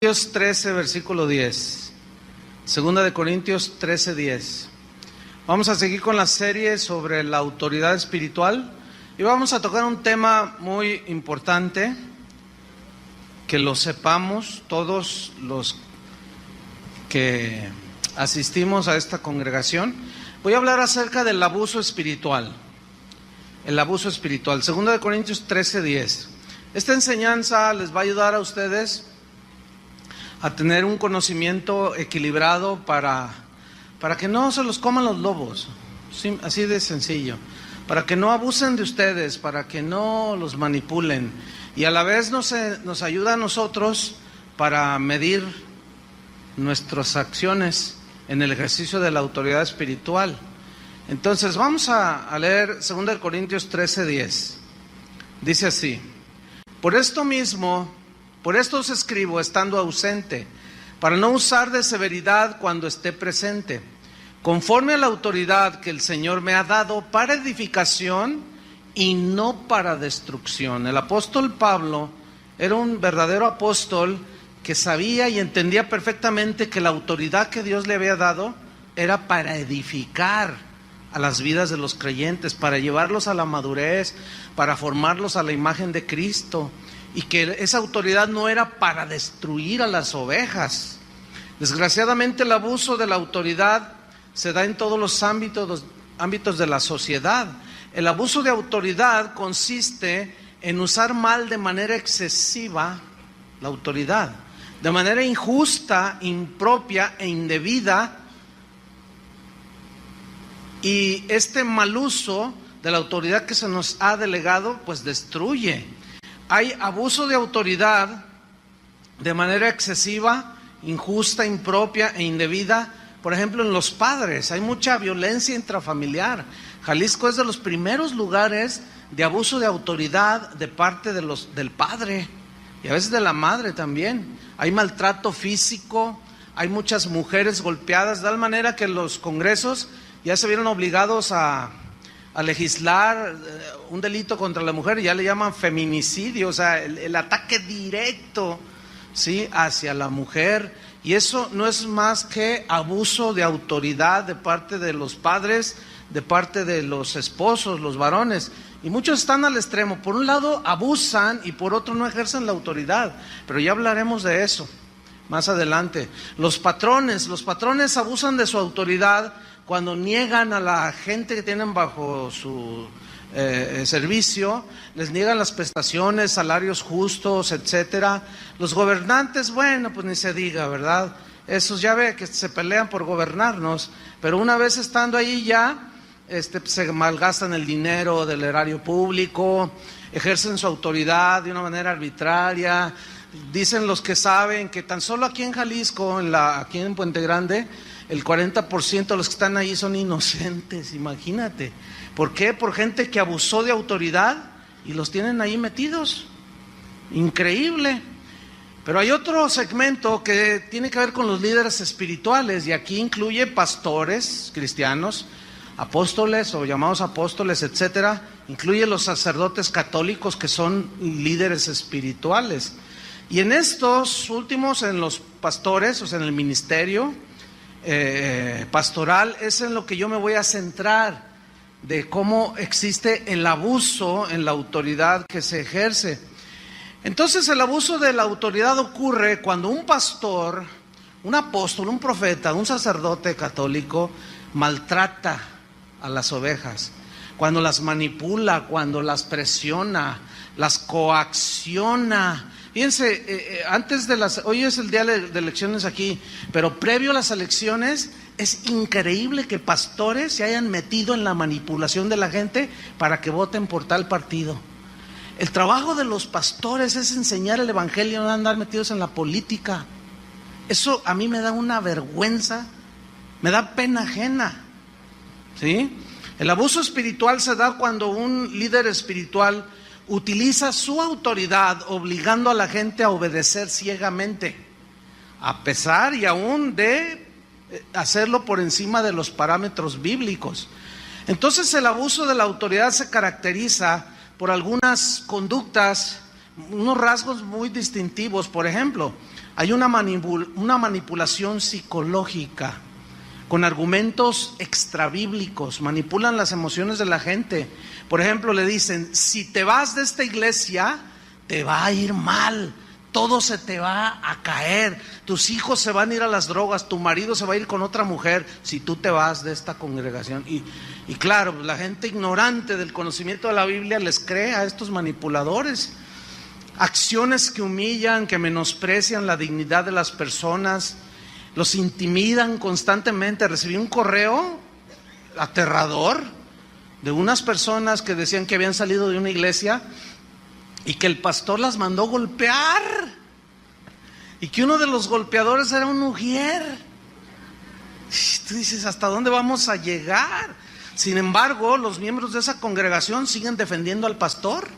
Corintios 13, versículo 10. Segunda de Corintios 13, 10. Vamos a seguir con la serie sobre la autoridad espiritual y vamos a tocar un tema muy importante, que lo sepamos todos los que asistimos a esta congregación. Voy a hablar acerca del abuso espiritual. El abuso espiritual. Segunda de Corintios 13, 10. Esta enseñanza les va a ayudar a ustedes a tener un conocimiento equilibrado para que no se los coman los lobos, sí, así de sencillo, para que no abusen de ustedes, para que no los manipulen, y a la vez nos ayuda a nosotros para medir nuestras acciones en el ejercicio de la autoridad espiritual. Entonces vamos a leer 2 Corintios 13, 10. Dice así: por esto os escribo estando ausente, para no usar de severidad cuando esté presente, conforme a la autoridad que el Señor me ha dado para edificación y no para destrucción. El apóstol Pablo era un verdadero apóstol que sabía y entendía perfectamente que la autoridad que Dios le había dado era para edificar a las vidas de los creyentes, para llevarlos a la madurez, para formarlos a la imagen de Cristo, y que esa autoridad no era para destruir a las ovejas. Desgraciadamente el abuso de la autoridad se da en todos los ámbitos de la sociedad. El abuso de autoridad consiste en usar mal de manera excesiva la autoridad, de manera injusta, impropia e indebida. Y este mal uso de la autoridad que se nos ha delegado, pues destruye. Hay abuso de autoridad de manera excesiva, injusta, impropia e indebida. Por ejemplo, en los padres hay mucha violencia intrafamiliar. Jalisco es de los primeros lugares de abuso de autoridad de parte del padre y a veces de la madre también. Hay maltrato físico, hay muchas mujeres golpeadas, de tal manera que los congresos ya se vieron obligados a legislar un delito contra la mujer, ya le llaman feminicidio, o sea, el ataque directo, ¿sí?, hacia la mujer. Y eso no es más que abuso de autoridad de parte de los padres, de parte de los esposos, los varones. Y muchos están al extremo. Por un lado abusan y por otro no ejercen la autoridad. Pero ya hablaremos de eso más adelante. Los patrones abusan de su autoridad cuando niegan a la gente que tienen bajo su servicio, les niegan las prestaciones, salarios justos, etcétera. Los gobernantes, bueno, pues ni se diga, ¿verdad? Esos ya ve que se pelean por gobernarnos, pero una vez estando ahí ya, se malgastan el dinero del erario público, ejercen su autoridad de una manera arbitraria. Dicen los que saben que tan solo aquí en Jalisco, aquí en Puente Grande, el 40% de los que están ahí son inocentes, imagínate. ¿Por qué? Por gente que abusó de autoridad y los tienen ahí metidos. Increíble. Pero hay otro segmento que tiene que ver con los líderes espirituales, y aquí incluye pastores cristianos, apóstoles o llamados apóstoles, etcétera. Incluye los sacerdotes católicos que son líderes espirituales. Y en estos últimos, en los pastores, o sea, en el ministerio pastoral, es en lo que yo me voy a centrar, de cómo existe el abuso en la autoridad que se ejerce. Entonces el abuso de la autoridad ocurre cuando un pastor, un apóstol, un profeta, un sacerdote católico maltrata a las ovejas, cuando las manipula, cuando las presiona, las coacciona. Fíjense, hoy es el día de elecciones aquí, pero previo a las elecciones es increíble que pastores se hayan metido en la manipulación de la gente para que voten por tal partido. El trabajo de los pastores es enseñar el evangelio, no andar metidos en la política. Eso a mí me da una vergüenza, me da pena ajena, ¿sí? El abuso espiritual se da cuando un líder espiritual utiliza su autoridad obligando a la gente a obedecer ciegamente, a pesar y aún de hacerlo por encima de los parámetros bíblicos. Entonces el abuso de la autoridad se caracteriza por algunas conductas, unos rasgos muy distintivos. Por ejemplo, Hay una manipulación psicológica con argumentos extrabíblicos, manipulan las emociones de la gente. Por ejemplo, le dicen, si te vas de esta iglesia, te va a ir mal, todo se te va a caer, tus hijos se van a ir a las drogas, tu marido se va a ir con otra mujer si tú te vas de esta congregación. Y claro, la gente ignorante del conocimiento de la Biblia les cree a estos manipuladores. Acciones que humillan, que menosprecian la dignidad de las personas, los intimidan constantemente. Recibí un correo aterrador de unas personas que decían que habían salido de una iglesia y que el pastor las mandó golpear, y que uno de los golpeadores era un ujier. Tú dices, ¿hasta dónde vamos a llegar? Sin embargo, los miembros de esa congregación siguen defendiendo al pastor.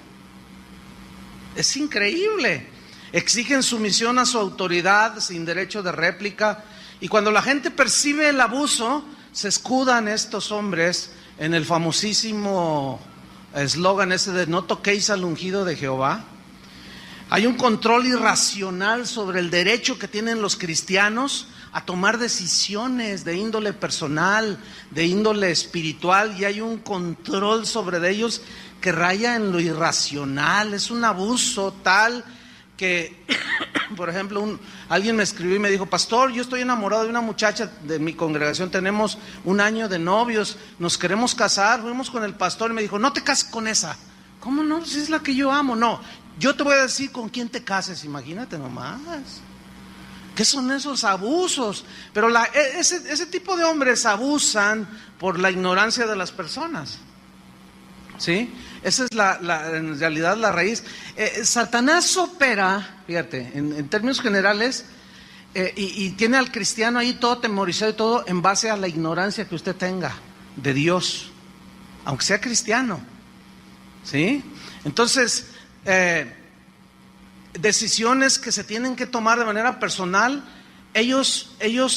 Es increíble. Exigen sumisión a su autoridad sin derecho de réplica, y cuando la gente percibe el abuso, se escudan estos hombres en el famosísimo eslogan ese de no toquéis al ungido de Jehová. Hay un control irracional sobre el derecho que tienen los cristianos a tomar decisiones de índole personal, de índole espiritual, y hay un control sobre ellos que raya en lo irracional. Es un abuso tal que, por ejemplo, alguien me escribió y me dijo, pastor, yo estoy enamorado de una muchacha de mi congregación, tenemos 1 año de novios, nos queremos casar, fuimos con el pastor y me dijo, no te cases con esa. ¿Cómo no? Si es la que yo amo. No, yo te voy a decir con quién te cases, imagínate nomás. ¿Qué son esos abusos? Pero ese tipo de hombres abusan por la ignorancia de las personas. ¿Sí? Esa es en realidad la raíz. Satanás opera, fíjate, en términos generales, y tiene al cristiano ahí todo temorizado y todo en base a la ignorancia que usted tenga de Dios, aunque sea cristiano. ¿Sí? Entonces, decisiones que se tienen que tomar de manera personal, ellos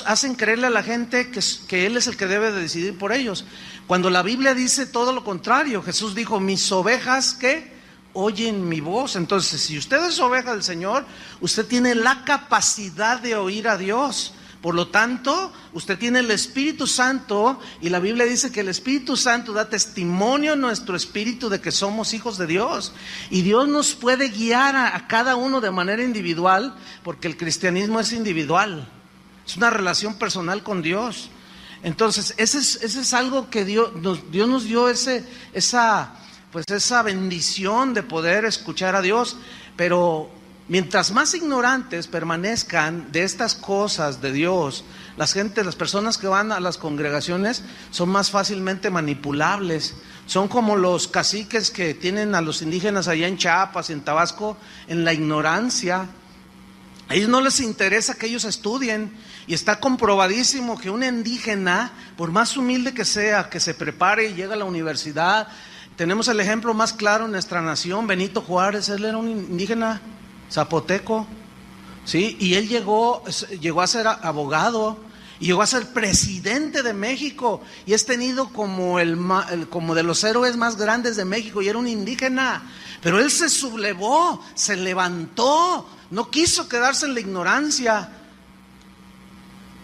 hacen creerle a la gente que Él es el que debe de decidir por ellos, cuando la Biblia dice todo lo contrario. Jesús dijo, mis ovejas, ¿qué? Oyen mi voz. Entonces, si usted es oveja del Señor, usted tiene la capacidad de oír a Dios. Por lo tanto, usted tiene el Espíritu Santo, y la Biblia dice que el Espíritu Santo da testimonio a nuestro espíritu de que somos hijos de Dios, y Dios nos puede guiar a cada uno de manera individual, porque el cristianismo es individual, es una relación personal con Dios. Entonces, ese es algo que Dios nos dio, esa bendición de poder escuchar a Dios. Pero mientras más ignorantes permanezcan de estas cosas de Dios, las personas que van a las congregaciones son más fácilmente manipulables. Son como los caciques que tienen a los indígenas allá en Chiapas y en Tabasco en la ignorancia. A ellos no les interesa que ellos estudien, y está comprobadísimo que un indígena, por más humilde que sea, que se prepare y llegue a la universidad. Tenemos el ejemplo más claro en nuestra nación, Benito Juárez. Él era un indígena zapoteco, ¿sí? Y él llegó a ser abogado, y llegó a ser presidente de México, y es tenido como como de los héroes más grandes de México, y era un indígena. Pero él se sublevó, se levantó, no quiso quedarse en la ignorancia.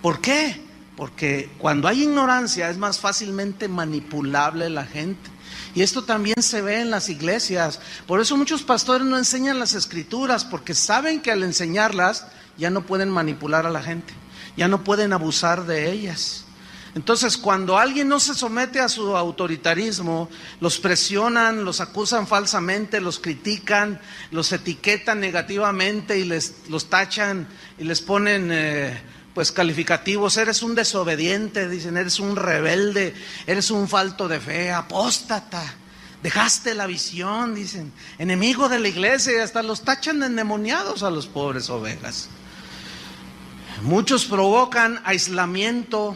¿Por qué? Porque cuando hay ignorancia es más fácilmente manipulable la gente. Y esto también se ve en las iglesias. Por eso muchos pastores no enseñan las escrituras, porque saben que al enseñarlas ya no pueden manipular a la gente, ya no pueden abusar de ellas. Entonces, cuando alguien no se somete a su autoritarismo, los presionan, los acusan falsamente, los critican, los etiquetan negativamente y los tachan y les ponen calificativos. Eres un desobediente, dicen, eres un rebelde, eres un falto de fe, apóstata, dejaste la visión, dicen, enemigo de la iglesia, y hasta los tachan de endemoniados a los pobres ovejas. Muchos provocan aislamiento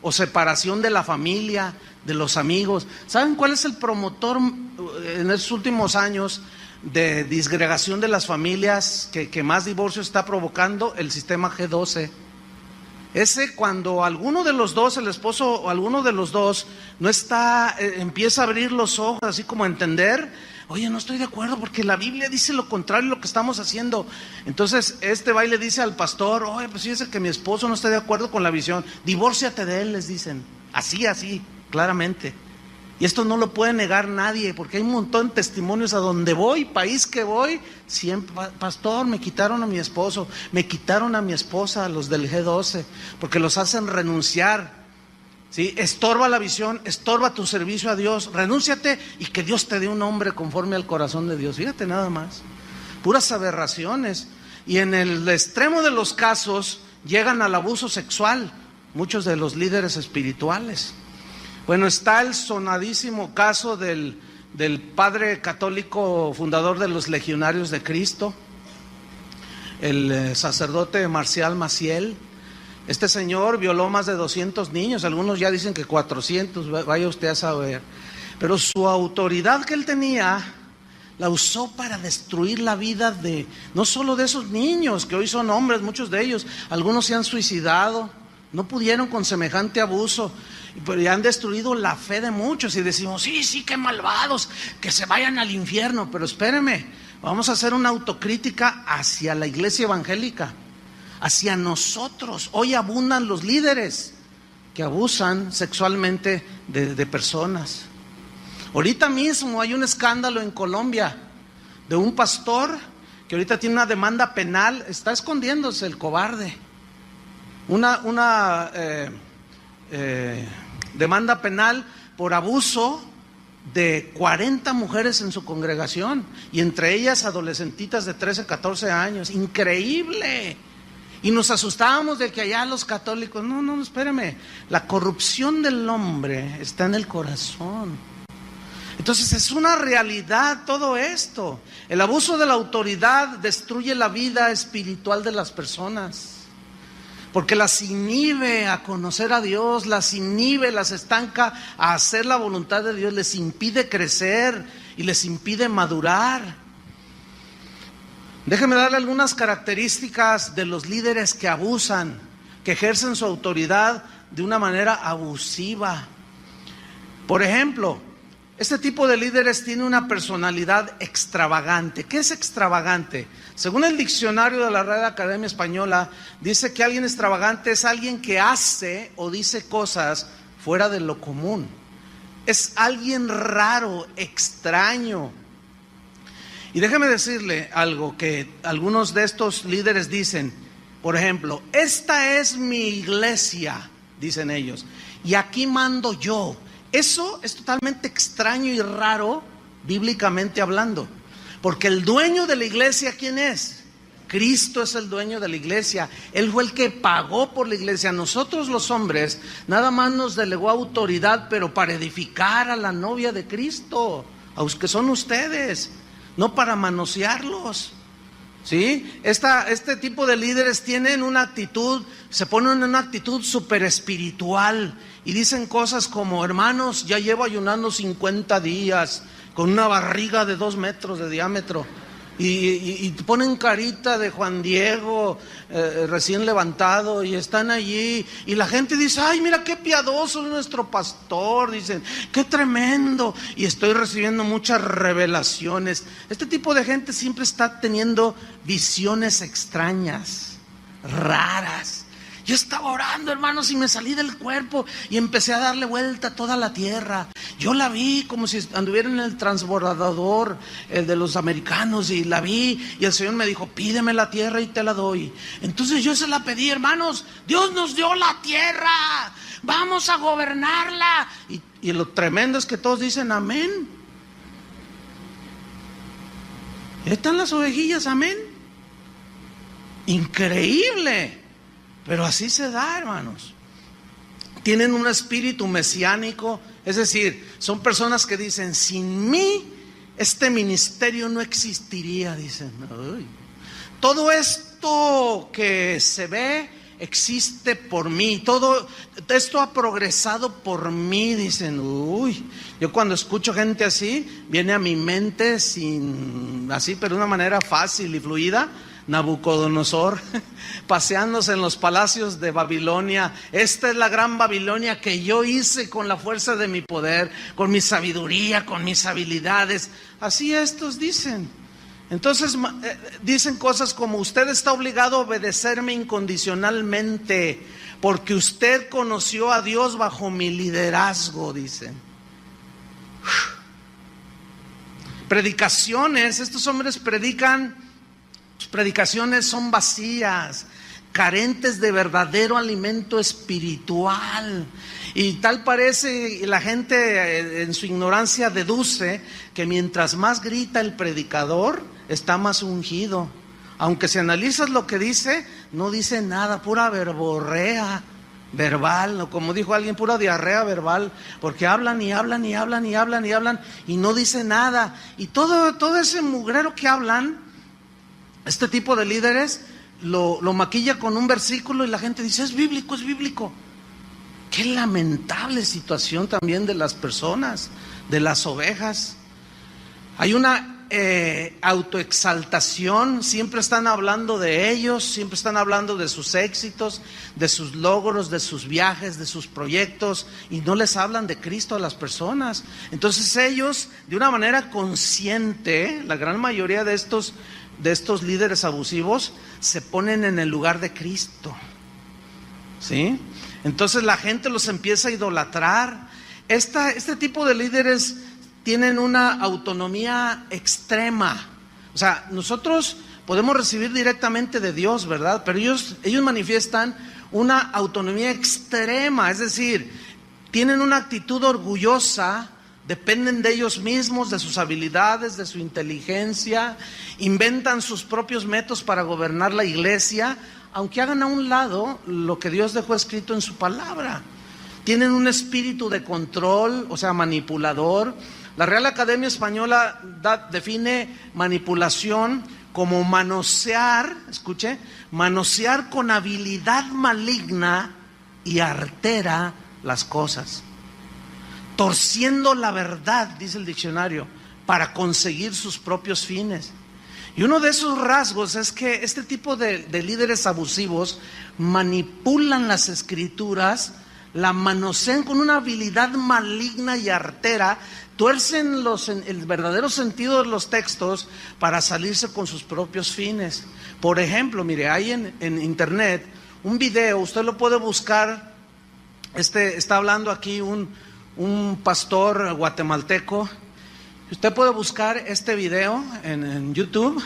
o separación de la familia, de los amigos. ¿Saben cuál es el promotor en estos últimos años de disgregación de las familias que más divorcio está provocando? El sistema G12. Ese, cuando alguno de los dos, el esposo o alguno de los dos, no está, empieza a abrir los ojos, así como a entender, Oye, no estoy de acuerdo porque la Biblia dice lo contrario a lo que estamos haciendo. Entonces va y le dice al pastor: oye, pues fíjese que mi esposo no está de acuerdo con la visión, divórciate de él, les dicen. Así, claramente. Y esto no lo puede negar nadie, porque hay un montón de testimonios a donde voy, país que voy, siempre: pastor, me quitaron a mi esposo, me quitaron a mi esposa, los del G12, porque los hacen renunciar. ¿Sí? Estorba la visión, estorba tu servicio a Dios. Renúnciate y que Dios te dé un hombre conforme al corazón de Dios. Fíjate nada más, puras aberraciones. Y en el extremo de los casos llegan al abuso sexual muchos de los líderes espirituales. Bueno, está el sonadísimo caso del padre católico fundador de los Legionarios de Cristo, el sacerdote Marcial Maciel. Este señor violó más de 200 niños, algunos ya dicen que 400, vaya usted a saber. Pero su autoridad que él tenía la usó para destruir la vida no solo de esos niños, que hoy son hombres, muchos de ellos, algunos se han suicidado, no pudieron con semejante abuso, pero ya han destruido la fe de muchos. Y decimos: sí, qué malvados, que se vayan al infierno. Pero espéreme, vamos a hacer una autocrítica hacia la iglesia evangélica, hacia nosotros. Hoy abundan los líderes que abusan sexualmente de personas. Ahorita mismo hay un escándalo en Colombia de un pastor que ahorita tiene una demanda penal, está escondiéndose el cobarde. Una demanda penal por abuso de 40 mujeres en su congregación, y entre ellas adolescentitas de 13, 14 años. Increíble. Y nos asustábamos de que allá los católicos, no, espérame, la corrupción del hombre está en el corazón. Entonces es una realidad todo esto. El abuso de la autoridad destruye la vida espiritual de las personas, porque las inhibe a conocer a Dios, las inhibe, las estanca a hacer la voluntad de Dios, les impide crecer y les impide madurar. Déjeme darle algunas características de los líderes que abusan, que ejercen su autoridad de una manera abusiva. Por ejemplo, este tipo de líderes tiene una personalidad extravagante. ¿Qué es extravagante? Según el diccionario de la Real Academia Española, dice que alguien extravagante es alguien que hace o dice cosas fuera de lo común. Es alguien raro, extraño. Y déjeme decirle algo que algunos de estos líderes dicen. Por ejemplo: esta es mi iglesia, dicen ellos, y aquí mando yo. Eso es totalmente extraño y raro, bíblicamente hablando, porque el dueño de la iglesia, ¿quién es? Cristo es el dueño de la iglesia. Él fue el que pagó por la iglesia. Nosotros los hombres nada más nos delegó autoridad, pero para edificar a la novia de Cristo, a los que son ustedes, no para manosearlos. ¿Sí? Este tipo de líderes tienen una actitud, se ponen en una actitud súper espiritual y dicen cosas como: hermanos, ya llevo ayunando 50 días con una barriga de 2 metros de diámetro. Y ponen carita de Juan Diego recién levantado, y están allí, y la gente dice: ay, mira qué piadoso es nuestro pastor, dicen, qué tremendo, y estoy recibiendo muchas revelaciones. Este tipo de gente siempre está teniendo visiones extrañas, raras. Yo estaba orando, hermanos, y me salí del cuerpo y empecé a darle vuelta a toda la tierra. Yo la vi como si anduviera en el transbordador, el de los americanos, y la vi, y el Señor me dijo: pídeme la tierra y te la doy. Entonces yo se la pedí, hermanos. Dios nos dio la tierra, vamos a gobernarla. Y lo tremendo es que todos dicen amén. Ahí están las ovejillas, amén. Increíble. Pero así se da, hermanos. Tienen un espíritu mesiánico, es decir, son personas que dicen: sin mí este ministerio no existiría, dicen. Uy. Todo esto que se ve existe por mí, todo esto ha progresado por mí, dicen. Uy, yo cuando escucho gente así, viene a mi mente así, pero de una manera fácil y fluida, Nabucodonosor, paseándose en los palacios de Babilonia. Esta es la gran Babilonia que yo hice con la fuerza de mi poder, con mi sabiduría, con mis habilidades. Así estos dicen. Entonces dicen cosas como: usted está obligado a obedecerme incondicionalmente porque usted conoció a Dios bajo mi liderazgo, dicen. Predicaciones, estos hombres predican, sus predicaciones son vacías, carentes de verdadero alimento espiritual. Y tal parece, la gente en su ignorancia deduce que mientras más grita el predicador, está más ungido. Aunque si analizas lo que dice, no dice nada, pura verborrea verbal, o como dijo alguien, pura diarrea verbal, porque hablan y hablan y hablan y hablan y hablan y no dice nada. Y todo ese mugrero que hablan, este tipo de líderes lo maquilla con un versículo y la gente dice: es bíblico, es bíblico. Qué lamentable situación también de las personas, de las ovejas. Hay una autoexaltación, siempre están hablando de ellos, siempre están hablando de sus éxitos, de sus logros, de sus viajes, de sus proyectos, y no les hablan de Cristo a las personas. Entonces ellos, de una manera consciente, la gran mayoría de estos líderes abusivos se ponen en el lugar de Cristo, ¿sí? Entonces la gente los empieza a idolatrar. Este tipo de líderes tienen una autonomía extrema. O sea, nosotros podemos recibir directamente de Dios, ¿verdad? Pero ellos manifiestan una autonomía extrema, es decir, tienen una actitud orgullosa, dependen de ellos mismos, de sus habilidades, de su inteligencia, inventan sus propios métodos para gobernar la iglesia, aunque hagan a un lado lo que Dios dejó escrito en su palabra. Tienen un espíritu de control, o sea, manipulador. La Real Academia Española define manipulación como manosear, escuche, manosear con habilidad maligna y artera las cosas, torciendo la verdad, dice el diccionario, para conseguir sus propios fines. Y uno de esos rasgos es que este tipo de líderes abusivos manipulan las escrituras, la manosean con una habilidad maligna y artera, tuercen el verdadero sentido de los textos para salirse con sus propios fines. Por ejemplo, mire, hay en internet un video, usted lo puede buscar. Está hablando aquí un pastor guatemalteco. Usted puede buscar este video en YouTube.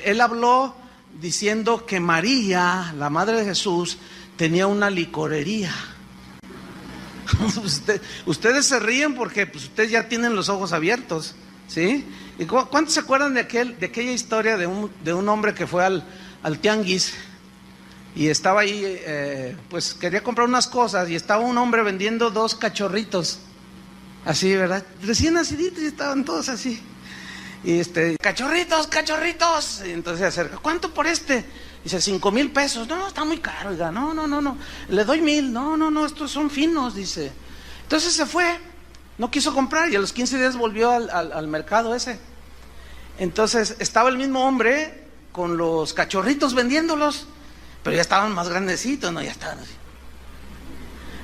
Él habló diciendo que María, la madre de Jesús, tenía una licorería. Ustedes se ríen porque pues, ustedes ya tienen los ojos abiertos, ¿sí? ¿Y cuántos se acuerdan de aquella historia de un hombre que fue al tianguis y estaba ahí, pues quería comprar unas cosas y estaba un hombre vendiendo 2 cachorritos, así, ¿verdad? Recién naciditos y estaban todos así. Y cachorritos. Y entonces se acerca: ¿cuánto por este? Dice: 5,000 pesos. No, está muy caro, oiga. No. Le doy 1,000. No, estos son finos, dice. Entonces se fue, no quiso comprar y a los 15 días volvió al mercado ese. Entonces estaba el mismo hombre con los cachorritos vendiéndolos, pero ya estaban más grandecitos, ¿no? Ya estaban así.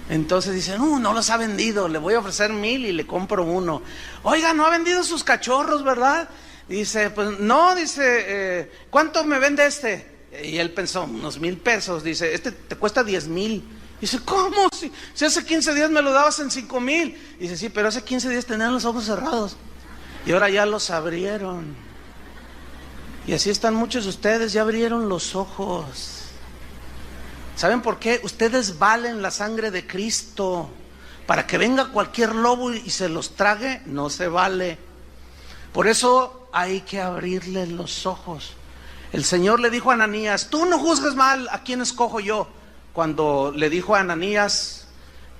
Entonces dice: no los ha vendido, le voy a ofrecer 1,000 y le compro uno. Oiga, no ha vendido sus cachorros, ¿verdad? Dice: pues no, dice, ¿cuánto me vende este? Y él pensó: unos 1,000 pesos. Dice: este te cuesta 10,000. Dice: ¿cómo? Si hace 15 días me lo dabas en 5,000. Dice: sí, pero hace 15 días tenían los ojos cerrados y ahora ya los abrieron. Y así están muchos de ustedes, ya abrieron los ojos. ¿Saben por qué? Ustedes valen la sangre de Cristo. Para que venga cualquier lobo y se los trague, no se vale. Por eso hay que abrirle los ojos. El Señor le dijo a Ananías: tú no juzgues mal, ¿a quién escojo yo? Cuando le dijo a Ananías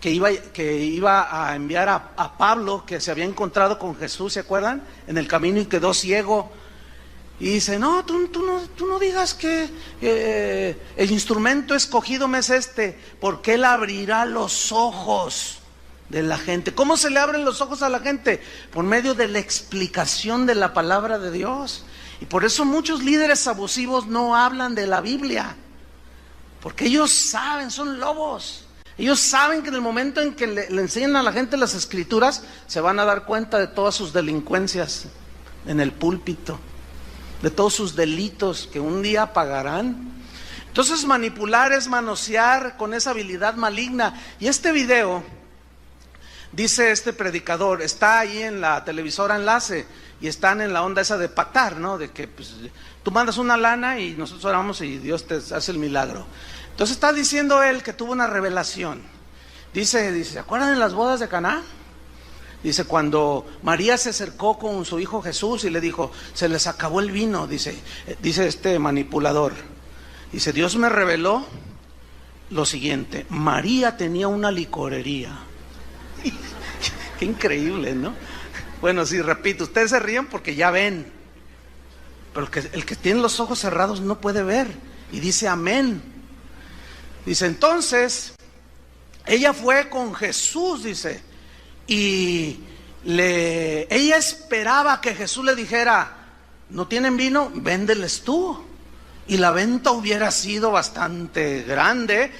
que iba a enviar a Pablo, que se había encontrado con Jesús, ¿se acuerdan? En el camino y quedó ciego. Y dice: no, tú no digas que el instrumento escogido me es porque Él abrirá los ojos de la gente. ¿Cómo se le abren los ojos a la gente? Por medio de la explicación de la palabra de Dios. Y por eso muchos líderes abusivos no hablan de la Biblia, porque ellos saben, son lobos. Ellos saben que en el momento en que le enseñan a la gente las escrituras, se van a dar cuenta de todas sus delincuencias en el púlpito, de todos sus delitos que un día pagarán. Entonces manipular es manosear con esa habilidad maligna. Y este video, dice este predicador, está ahí en la televisora Enlace, y están en la onda esa de pactar, ¿no? De que pues, tú mandas una lana y nosotros oramos y Dios te hace el milagro. Entonces está diciendo él que tuvo una revelación. Dice, ¿se acuerdan de las bodas de Caná? Dice, cuando María se acercó con su hijo Jesús y le dijo, se les acabó el vino, dice este manipulador. Dice, Dios me reveló lo siguiente: María tenía una licorería. Qué increíble, ¿no? Bueno, sí, repito, ustedes se ríen porque ya ven, pero el que tiene los ojos cerrados no puede ver. Y dice amén. Dice, entonces, ella fue con Jesús, dice, y ella esperaba que Jesús le dijera, ¿no tienen vino? Véndeles tú. Y la venta hubiera sido bastante grande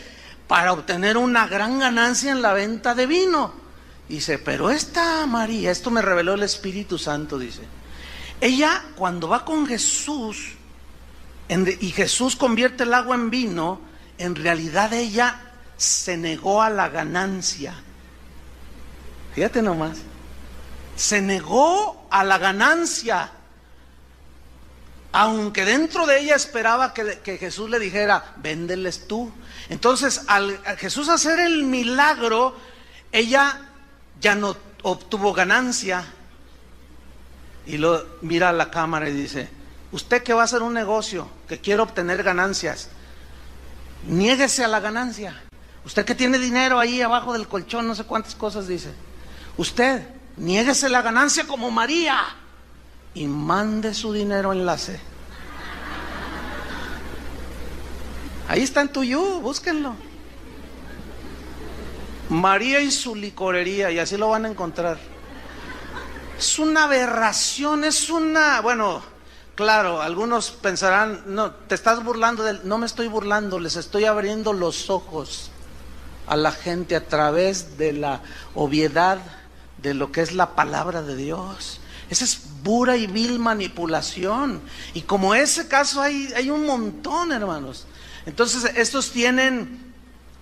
para obtener una gran ganancia en la venta de vino. Dice, pero esta María, esto me reveló el Espíritu Santo, dice, ella cuando va con Jesús y Jesús convierte el agua en vino, en realidad ella se negó a la ganancia. Fíjate nomás, se negó a la ganancia, aunque dentro de ella esperaba que Jesús le dijera, véndeles tú. Entonces al Jesús hacer el milagro, ella ya no obtuvo ganancia. Y lo mira a la cámara y dice, usted que va a hacer un negocio, que quiere obtener ganancias, niéguese a la ganancia. Usted que tiene dinero ahí abajo del colchón, no sé cuántas cosas dice, usted niéguese la ganancia como María y mande su dinero Enlace. Ahí está en Tuyú, búsquenlo. María y su licorería, y así lo van a encontrar. Es una aberración, bueno, claro, algunos pensarán, no, te estás burlando de él. No me estoy burlando, les estoy abriendo los ojos a la gente a través de la obviedad de lo que es la palabra de Dios. Esa es pura y vil manipulación. Y como ese caso hay un montón, hermanos. Entonces estos tienen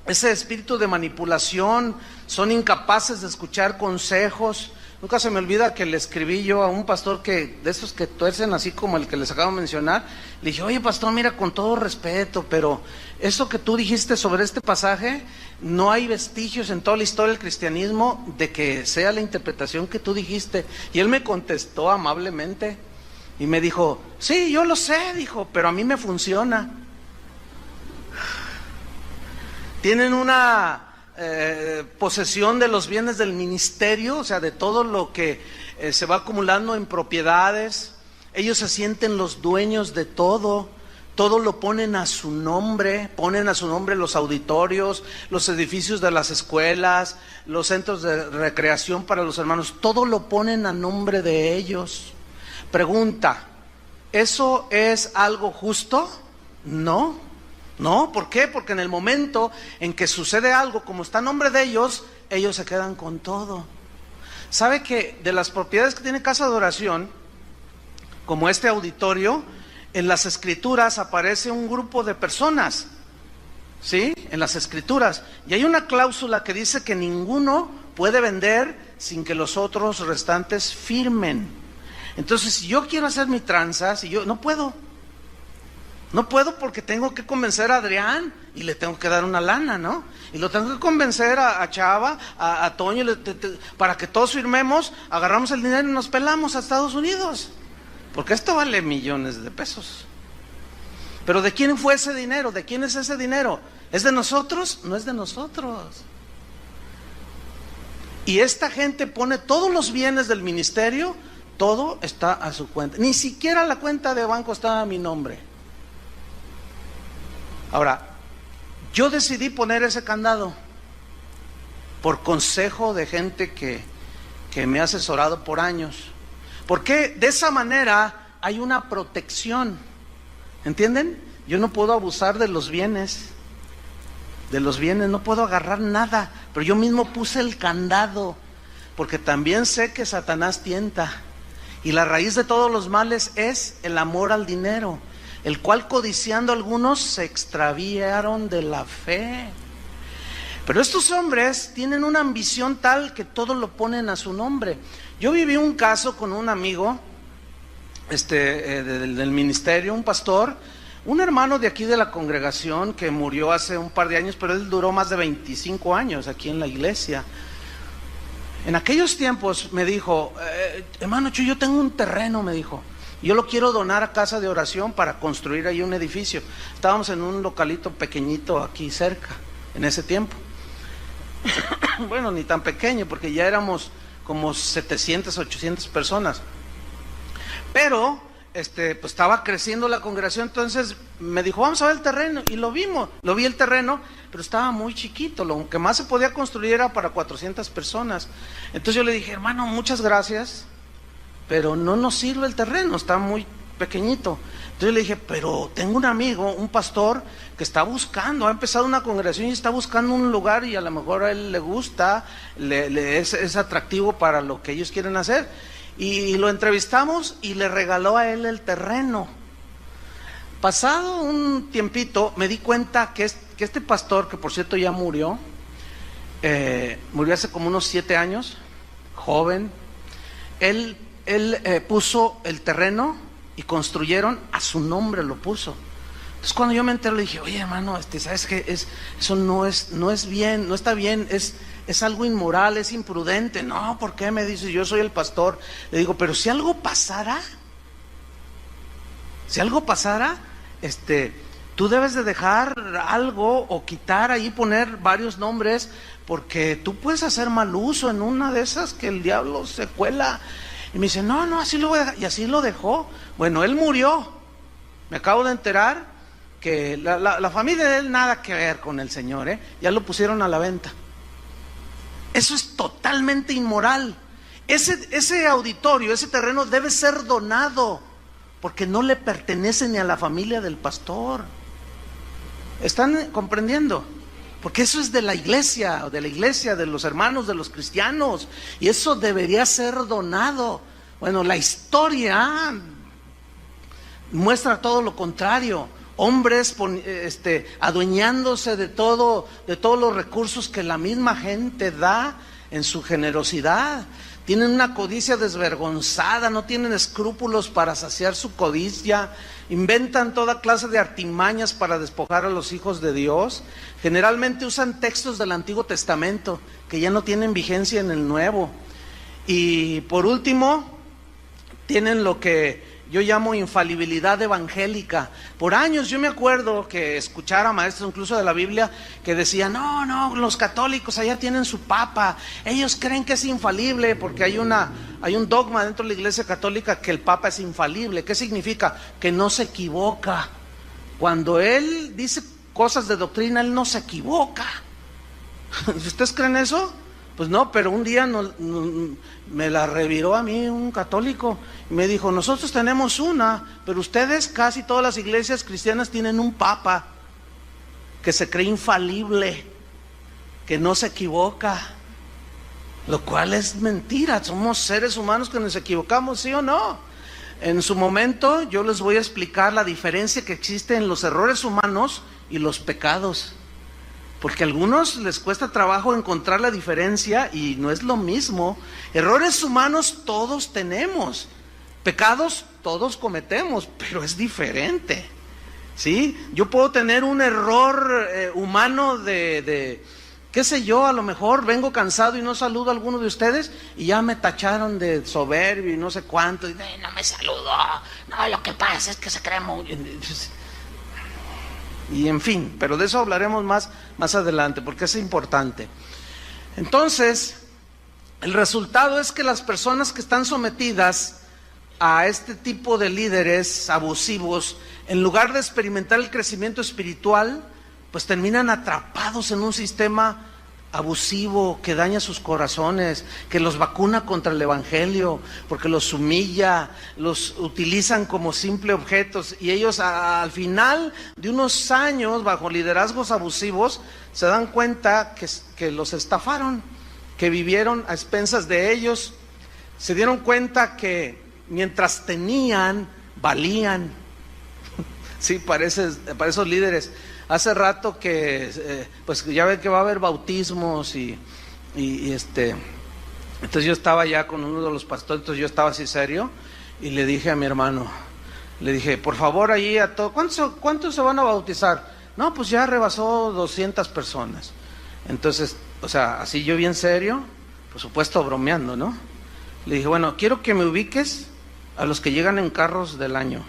ese espíritu de manipulación, son incapaces de escuchar consejos. Nunca se me olvida que le escribí yo a un pastor de esos que tuercen así como el que les acabo de mencionar. Le dije, oye pastor, mira, con todo respeto, pero eso que tú dijiste sobre este pasaje, no hay vestigios en toda la historia del cristianismo de que sea la interpretación que tú dijiste. Y él me contestó amablemente y me dijo, sí, yo lo sé, dijo, pero a mí me funciona. Tienen una posesión de los bienes del ministerio, o sea, de todo lo que se va acumulando en propiedades. Ellos se sienten los dueños de todo, todo lo ponen a su nombre, ponen a su nombre los auditorios, los edificios de las escuelas, los centros de recreación para los hermanos, todo lo ponen a nombre de ellos. Pregunta, ¿eso es algo justo? No. No, ¿por qué? Porque en el momento en que sucede algo, como está a nombre de ellos, ellos se quedan con todo. ¿Sabe que de las propiedades que tiene casa de oración, como este auditorio, en las escrituras aparece un grupo de personas? ¿Sí? En las escrituras. Y hay una cláusula que dice que ninguno puede vender sin que los otros restantes firmen. Entonces, si yo quiero hacer mi tranza, no puedo. No puedo porque tengo que convencer a Adrián y le tengo que dar una lana, ¿no? Y lo tengo que convencer a Chava, a Toño, para que todos firmemos, agarramos el dinero y nos pelamos a Estados Unidos. Porque esto vale millones de pesos. Pero ¿de quién fue ese dinero? ¿De quién es ese dinero? ¿Es de nosotros? No es de nosotros. Y esta gente pone todos los bienes del ministerio, todo está a su cuenta. Ni siquiera la cuenta de banco está a mi nombre. Ahora, yo decidí poner ese candado por consejo de gente que me ha asesorado por años. Porque de esa manera hay una protección, ¿entienden? Yo no puedo abusar de los bienes, no puedo agarrar nada, pero yo mismo puse el candado, porque también sé que Satanás tienta, y la raíz de todos los males es el amor al dinero, el cual codiciando algunos se extraviaron de la fe. Pero estos hombres tienen una ambición tal que todo lo ponen a su nombre. Yo viví un caso con un amigo del ministerio, un pastor, un hermano de aquí de la congregación que murió hace un par de años, pero él duró más de 25 años aquí en la iglesia. En aquellos tiempos me dijo, hermano, yo tengo un terreno, me dijo, yo lo quiero donar a Casa de Oración para construir ahí un edificio. Estábamos en un localito pequeñito aquí cerca, en ese tiempo. Bueno, ni tan pequeño, porque ya éramos como 700, 800 personas. Pero, pues estaba creciendo la congregación, entonces me dijo, vamos a ver el terreno, y lo vi el terreno, pero estaba muy chiquito, lo que más se podía construir era para 400 personas. Entonces yo le dije, hermano, muchas gracias, pero no nos sirve el terreno, está muy pequeñito. Entonces le dije, pero tengo un amigo, un pastor, que está buscando, ha empezado una congregación y está buscando un lugar y a lo mejor a él le gusta, es atractivo para lo que ellos quieren hacer. Y lo entrevistamos y le regaló a él el terreno. Pasado un tiempito me di cuenta que este pastor, que por cierto ya murió hace como unos 7 años, joven, él puso el terreno y construyeron a su nombre, lo puso. Entonces cuando yo me enteré le dije, oye hermano, ¿sabes qué? Eso no es bien, no está bien, es algo inmoral, es imprudente. No, ¿por qué? Me dice, yo soy el pastor. Le digo, pero si algo pasara, tú debes de dejar algo o quitar ahí, poner varios nombres, porque tú puedes hacer mal uso en una de esas que el diablo se cuela. Y me dice, no, así lo voy a dejar. Y así lo dejó. Bueno, él murió. Me acabo de enterar que la familia de él nada que ver con el Señor, ya lo pusieron a la venta. Eso es totalmente inmoral. Ese auditorio, ese terreno debe ser donado, porque no le pertenece ni a la familia del pastor. ¿Están comprendiendo? Porque eso es de la iglesia, de los hermanos, de los cristianos, y eso debería ser donado. Bueno, la historia muestra todo lo contrario. Hombres adueñándose de todos los recursos que la misma gente da en su generosidad. Tienen una codicia desvergonzada, no tienen escrúpulos para saciar su codicia, inventan toda clase de artimañas para despojar a los hijos de Dios. Generalmente usan textos del Antiguo Testamento que ya no tienen vigencia en el Nuevo. Y por último, tienen lo que yo llamo infalibilidad evangélica. Por años yo me acuerdo que escuchara maestros incluso de la Biblia que decían, no, los católicos allá tienen su papa, ellos creen que es infalible, porque hay un dogma dentro de la iglesia católica que el papa es infalible. ¿Qué significa? Que no se equivoca. Cuando él dice cosas de doctrina, él no se equivoca. ¿Ustedes creen eso? Pues no, pero un día me la reviró a mí un católico y me dijo, nosotros tenemos una, pero ustedes, casi todas las iglesias cristianas tienen un papa que se cree infalible, que no se equivoca, lo cual es mentira. Somos seres humanos que nos equivocamos, ¿sí o no? En su momento yo les voy a explicar la diferencia que existe en los errores humanos y los pecados. Porque a algunos les cuesta trabajo encontrar la diferencia y no es lo mismo. Errores humanos todos tenemos, pecados todos cometemos, pero es diferente, ¿sí? Yo puedo tener un error humano qué sé yo, a lo mejor vengo cansado y no saludo a alguno de ustedes y ya me tacharon de soberbio y no sé cuánto, y no me saludó, no, lo que pasa es que se cree muy... Y en fin, pero de eso hablaremos más adelante, porque es importante. Entonces, el resultado es que las personas que están sometidas a este tipo de líderes abusivos, en lugar de experimentar el crecimiento espiritual, pues terminan atrapados en un sistema abusivo que daña sus corazones, que los vacuna contra el evangelio, porque los humilla, los utilizan como simple objetos, y ellos al final de unos años bajo liderazgos abusivos se dan cuenta que los estafaron, que vivieron a expensas de ellos, se dieron cuenta que mientras tenían, valían. Sí, para esos líderes. Hace rato que, pues ya ven que va a haber bautismos y entonces yo estaba ya con uno de los pastores, entonces yo estaba así serio y le dije a mi hermano, le dije, por favor ahí a todos, ¿cuántos se van a bautizar? No, pues ya rebasó 200 personas. Entonces, o sea, así yo bien serio, por supuesto bromeando, ¿no? Le dije, bueno, quiero que me ubiques a los que llegan en carros del año.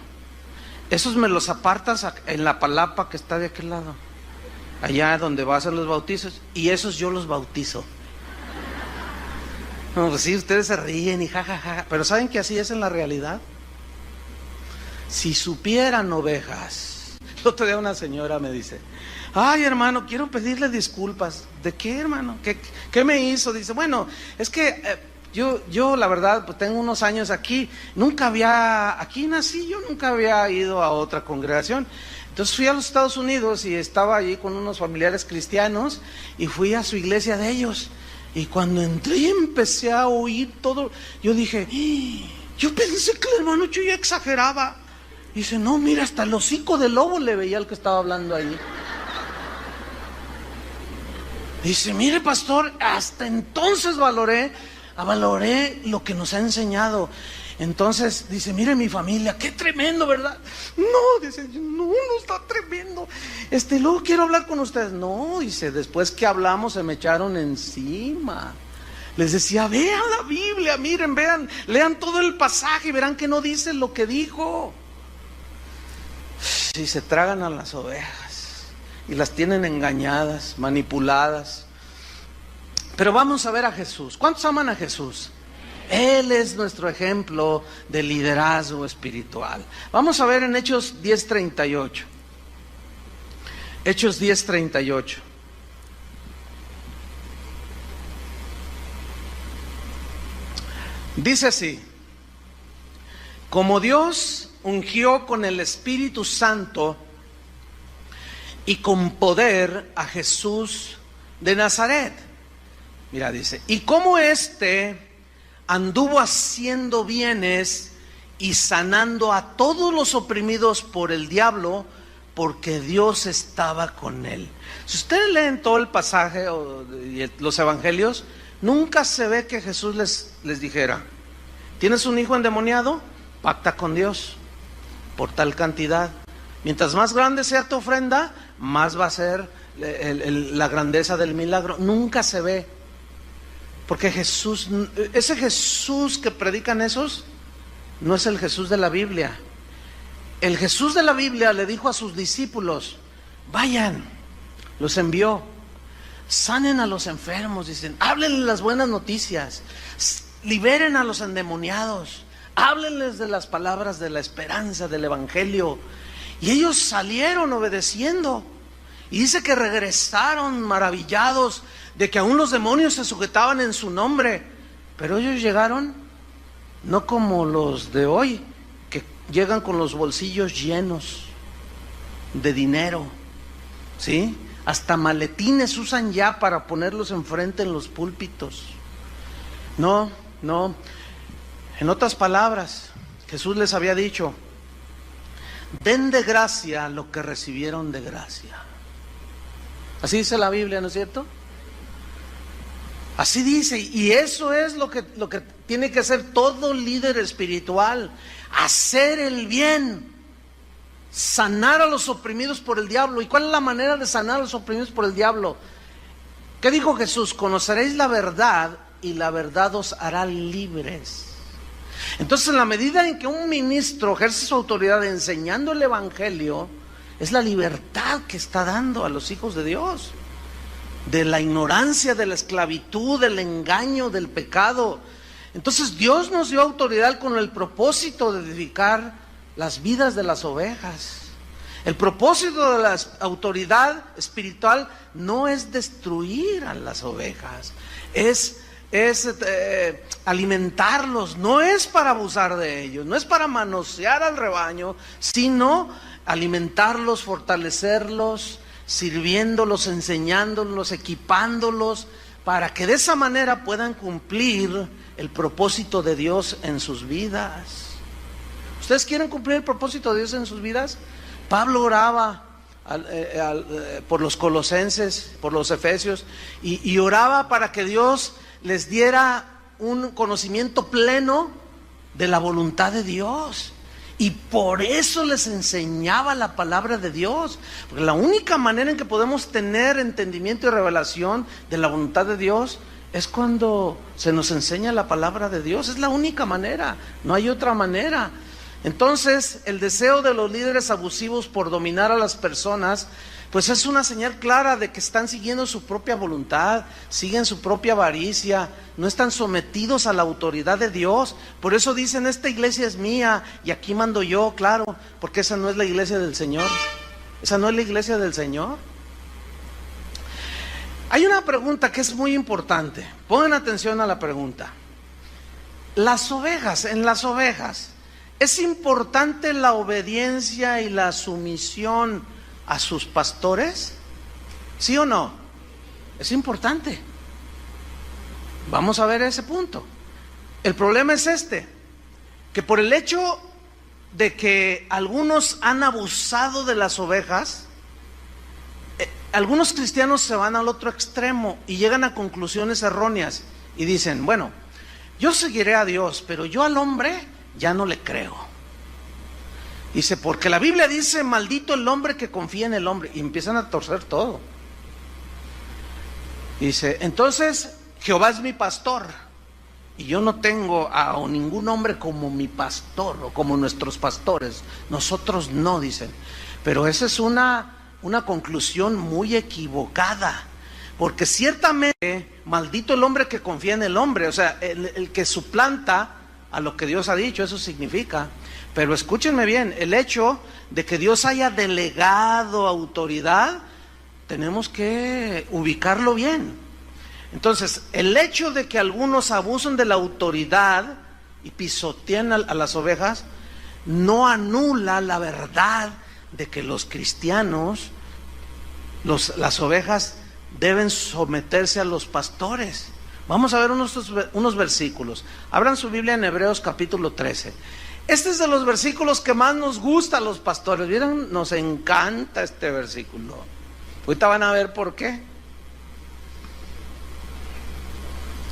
Esos me los apartas en la palapa que está de aquel lado, allá donde va a hacer los bautizos, y esos yo los bautizo. No, pues sí, ustedes se ríen y jajaja, pero ¿saben que así es en la realidad? Si supieran, ovejas. El otro día una señora me dice, ay hermano, quiero pedirle disculpas. ¿De qué, hermano? ¿Qué me hizo? Dice, bueno, es que yo la verdad, pues tengo unos años aquí, aquí nací, yo nunca había ido a otra congregación. Entonces fui a los Estados Unidos y estaba allí con unos familiares cristianos y fui a su iglesia de ellos. Y cuando entré y empecé a oír todo, yo dije, yo pensé que el hermano Chuy exageraba. Dice, no, mira, hasta el hocico de lobo le veía al que estaba hablando ahí. Dice, mire pastor, hasta entonces valoré lo que nos ha enseñado. Entonces dice, mire mi familia, qué tremendo, ¿verdad? No, dice, no está tremendo. Luego quiero hablar con ustedes. No, dice, después que hablamos se me echaron encima. Les decía, vean la Biblia, miren, vean, lean todo el pasaje y verán que no dice lo que dijo. Y se tragan a las ovejas y las tienen engañadas, manipuladas. Pero vamos a ver a Jesús. ¿Cuántos aman a Jesús? Él es nuestro ejemplo de liderazgo espiritual. Vamos a ver en Hechos 10:38. Hechos 10:38. Dice así: como Dios ungió con el Espíritu Santo y con poder a Jesús de Nazaret. Mira, dice, y como anduvo haciendo bienes y sanando a todos los oprimidos por el diablo, porque Dios estaba con él. Si ustedes leen todo el pasaje y los evangelios, nunca se ve que Jesús les dijera, ¿tienes un hijo endemoniado? Pacta con Dios por tal cantidad. Mientras más grande sea tu ofrenda, más va a ser la grandeza del milagro. Nunca se ve. Porque ese Jesús que predican esos, no es el Jesús de la Biblia. El Jesús de la Biblia le dijo a sus discípulos, vayan, los envió, sanen a los enfermos, dicen, háblenles las buenas noticias, liberen a los endemoniados, háblenles de las palabras de la esperanza, del evangelio. Y ellos salieron obedeciendo. Y dice que regresaron maravillados de que aún los demonios se sujetaban en su nombre. Pero ellos llegaron no como los de hoy, que llegan con los bolsillos llenos de dinero, ¿sí? Hasta maletines usan ya para ponerlos enfrente en los púlpitos. No. En otras palabras, Jesús les había dicho, den de gracia lo que recibieron de gracia. Así dice la Biblia, ¿no es cierto? Así dice, y eso es lo que tiene que hacer todo líder espiritual, hacer el bien, sanar a los oprimidos por el diablo. ¿Y cuál es la manera de sanar a los oprimidos por el diablo? ¿Qué dijo Jesús? Conoceréis la verdad y la verdad os hará libres. Entonces, en la medida en que un ministro ejerce su autoridad enseñando el evangelio, es la libertad que está dando a los hijos de Dios, de la ignorancia, de la esclavitud, del engaño, del pecado. Entonces Dios nos dio autoridad con el propósito de edificar las vidas de las ovejas. El propósito de la autoridad espiritual no es destruir a las ovejas, es alimentarlos, no es para abusar de ellos, no es para manosear al rebaño, sino alimentarlos, fortalecerlos, sirviéndolos, enseñándolos, equipándolos, para que de esa manera puedan cumplir el propósito de Dios en sus vidas. ¿Ustedes quieren cumplir el propósito de Dios en sus vidas? Pablo oraba por los colosenses, por los efesios, y oraba para que Dios les diera un conocimiento pleno de la voluntad de Dios. Y por eso les enseñaba la palabra de Dios, porque la única manera en que podemos tener entendimiento y revelación de la voluntad de Dios es cuando se nos enseña la palabra de Dios. Es la única manera, no hay otra manera. Entonces, el deseo de los líderes abusivos por dominar a las personas, pues es una señal clara de que están siguiendo su propia voluntad, siguen su propia avaricia, no están sometidos a la autoridad de Dios. Por eso dicen, esta iglesia es mía y aquí mando yo, claro, porque esa no es la iglesia del Señor. Esa no es la iglesia del Señor. Hay una pregunta que es muy importante. Pongan atención a la pregunta. En las ovejas, ¿es importante la obediencia y la sumisión a sus pastores? ¿Sí o no? Es importante. Vamos a ver ese punto. El problema es que por el hecho de que algunos han abusado de las ovejas, algunos cristianos se van al otro extremo y llegan a conclusiones erróneas y dicen, bueno, yo seguiré a Dios, pero yo al hombre ya no le creo. Dice, porque la Biblia dice, maldito el hombre que confía en el hombre. Y empiezan a torcer todo. Dice, entonces Jehová es mi pastor y yo no tengo a ningún hombre como mi pastor o como nuestros pastores. Nosotros no, dicen. Pero esa es una conclusión muy equivocada. Porque ciertamente, maldito el hombre que confía en el hombre. O sea, el que suplanta a lo que Dios ha dicho, eso significa. Pero escúchenme bien, el hecho de que Dios haya delegado autoridad, tenemos que ubicarlo bien. Entonces, el hecho de que algunos abusen de la autoridad y pisoteen a las ovejas, no anula la verdad de que los cristianos, las ovejas, deben someterse a los pastores. Vamos a ver unos versículos. Abran su Biblia en Hebreos capítulo 13. Este es de los versículos que más nos gusta a los pastores. ¿Vieron? Nos encanta este versículo. Ahorita van a ver por qué.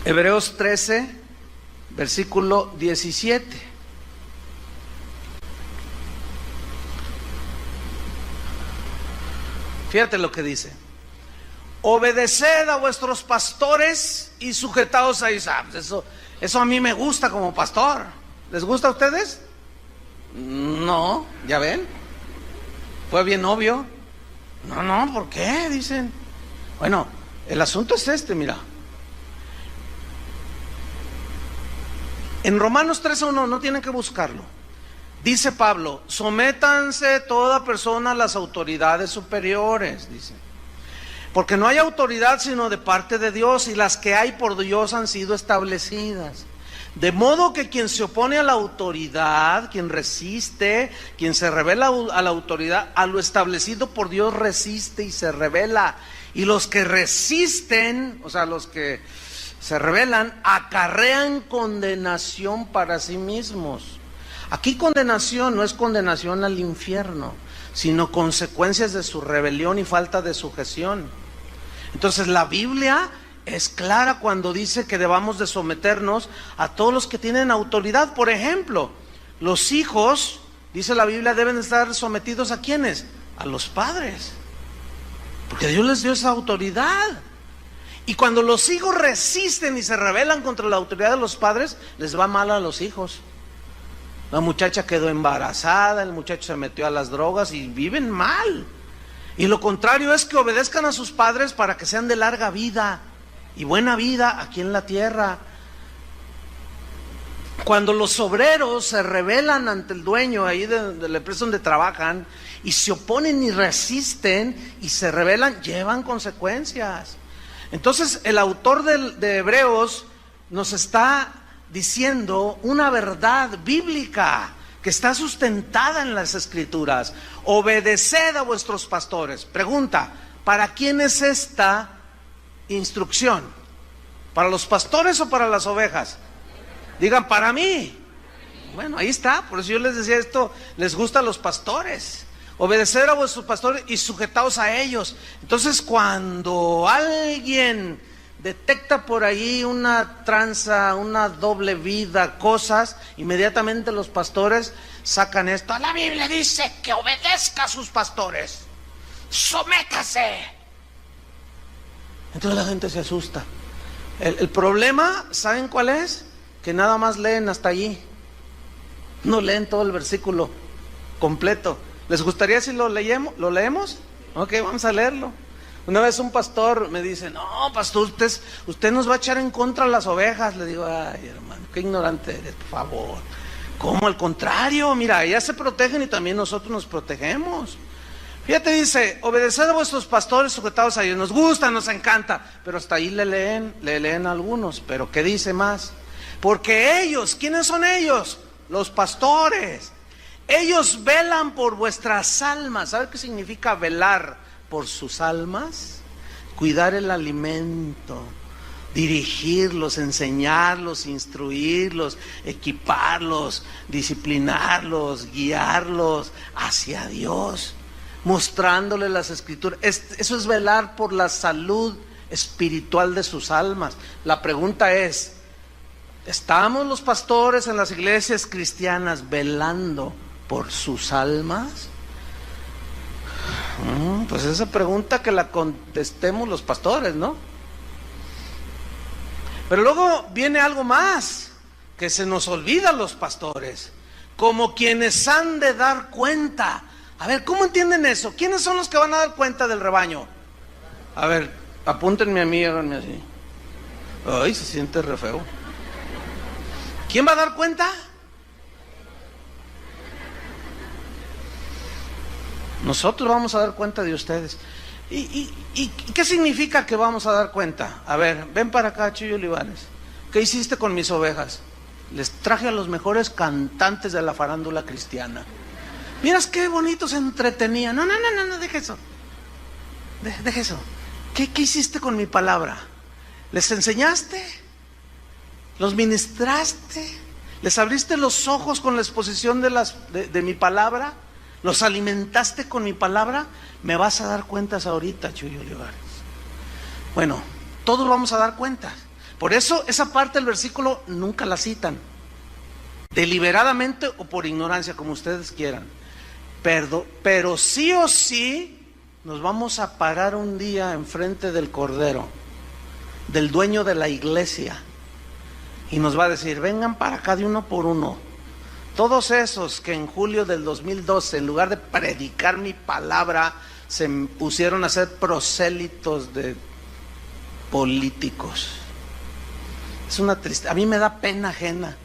Hebreos 13, versículo 17. Fíjate lo que dice. Obedeced a vuestros pastores y sujetaos a ellos. Eso a mí me gusta como pastor. ¿Les gusta a ustedes? No, ¿ya ven? Fue bien obvio. No, ¿por qué? Dicen. Bueno, el asunto es mira. En Romanos 13:1, no tienen que buscarlo. Dice Pablo, sométanse toda persona a las autoridades superiores, dice. Porque no hay autoridad sino de parte de Dios, y las que hay por Dios han sido establecidas. De modo que quien se opone a la autoridad, quien resiste, quien se revela a la autoridad, a lo establecido por Dios resiste y se revela. Y los que resisten, o sea, los que se rebelan, acarrean condenación para sí mismos. Aquí condenación no es condenación al infierno, sino consecuencias de su rebelión y falta de sujeción. Entonces la Biblia es clara cuando dice que debamos de someternos a todos los que tienen autoridad. Por ejemplo, los hijos, dice la Biblia, deben estar sometidos ¿a quiénes? A los padres, porque Dios les dio esa autoridad. Y cuando los hijos resisten y se rebelan contra la autoridad de los padres, les va mal a los hijos. La muchacha quedó embarazada, el muchacho se metió a las drogas y viven mal. Y lo contrario es que obedezcan a sus padres para que sean de larga vida y buena vida aquí en la tierra. Cuando los obreros se rebelan ante el dueño ahí de la empresa donde trabajan y se oponen y resisten y se rebelan, llevan consecuencias. Entonces el autor de Hebreos nos está diciendo una verdad bíblica que está sustentada en las Escrituras. Obedeced a vuestros pastores. Pregunta, ¿para quién es esta instrucción? ¿Para los pastores o para las ovejas? Digan, para mí. Bueno, ahí está, por eso yo les decía esto, les gusta a los pastores. Obedecer a vuestros pastores y sujetaos a ellos. Entonces, cuando alguien detecta por ahí una tranza, una doble vida, cosas, inmediatamente los pastores sacan esto. La Biblia dice que obedezca a sus pastores. Sométase. Entonces la gente se asusta. El problema, ¿saben cuál es? Que nada más leen hasta allí. No leen todo el versículo completo. ¿Les gustaría si lo leemos? Ok, vamos a leerlo. Una vez un pastor me dice, no, pastor, usted nos va a echar en contra de las ovejas. Le digo, ay, hermano, qué ignorante eres, por favor. ¿Cómo? Al contrario, mira, ellas se protegen y también nosotros nos protegemos. Fíjate, dice, obedeced a vuestros pastores sujetados a ellos. Nos gusta, nos encanta, pero hasta ahí le leen algunos. Pero ¿qué dice más? Porque ellos, ¿quiénes son ellos? Los pastores. Ellos velan por vuestras almas. ¿Sabe qué significa velar por sus almas? Cuidar el alimento, dirigirlos, enseñarlos, instruirlos, equiparlos, disciplinarlos, guiarlos hacia Dios, mostrándoles las Escrituras. Eso es velar por la salud espiritual de sus almas. La pregunta es, ¿estamos los pastores en las iglesias cristianas velando por sus almas? Pues esa pregunta que la contestemos los pastores, ¿no? Pero luego viene algo más que se nos olvida a los pastores, como quienes han de dar cuenta. A ver, ¿cómo entienden eso? ¿Quiénes son los que van a dar cuenta del rebaño? A ver, apúntenme a mí, háganme así. Ay, se siente re feo. ¿Quién va a dar cuenta? Nosotros vamos a dar cuenta de ustedes. ¿Y qué significa que vamos a dar cuenta? A ver, ven para acá, Chuyo Olivares. ¿Qué hiciste con mis ovejas? Les traje a los mejores cantantes de la farándula cristiana. Miras qué bonito se entretenían. No, deja eso. Deja eso. ¿Qué hiciste con mi palabra? ¿Les enseñaste? ¿Los ministraste? ¿Les abriste los ojos con la exposición de mi palabra? ¿Los alimentaste con mi palabra? Me vas a dar cuentas ahorita, Chuyo Olivares. Bueno, todos vamos a dar cuentas. Por eso esa parte del versículo nunca la citan. Deliberadamente o por ignorancia, como ustedes quieran. Pero sí o sí nos vamos a parar un día enfrente del Cordero, del dueño de la iglesia, y nos va a decir, vengan para acá de uno por uno. Todos esos que en julio del 2012, en lugar de predicar mi palabra, se pusieron a ser prosélitos de políticos. Es una tristeza. A mí me da pena ajena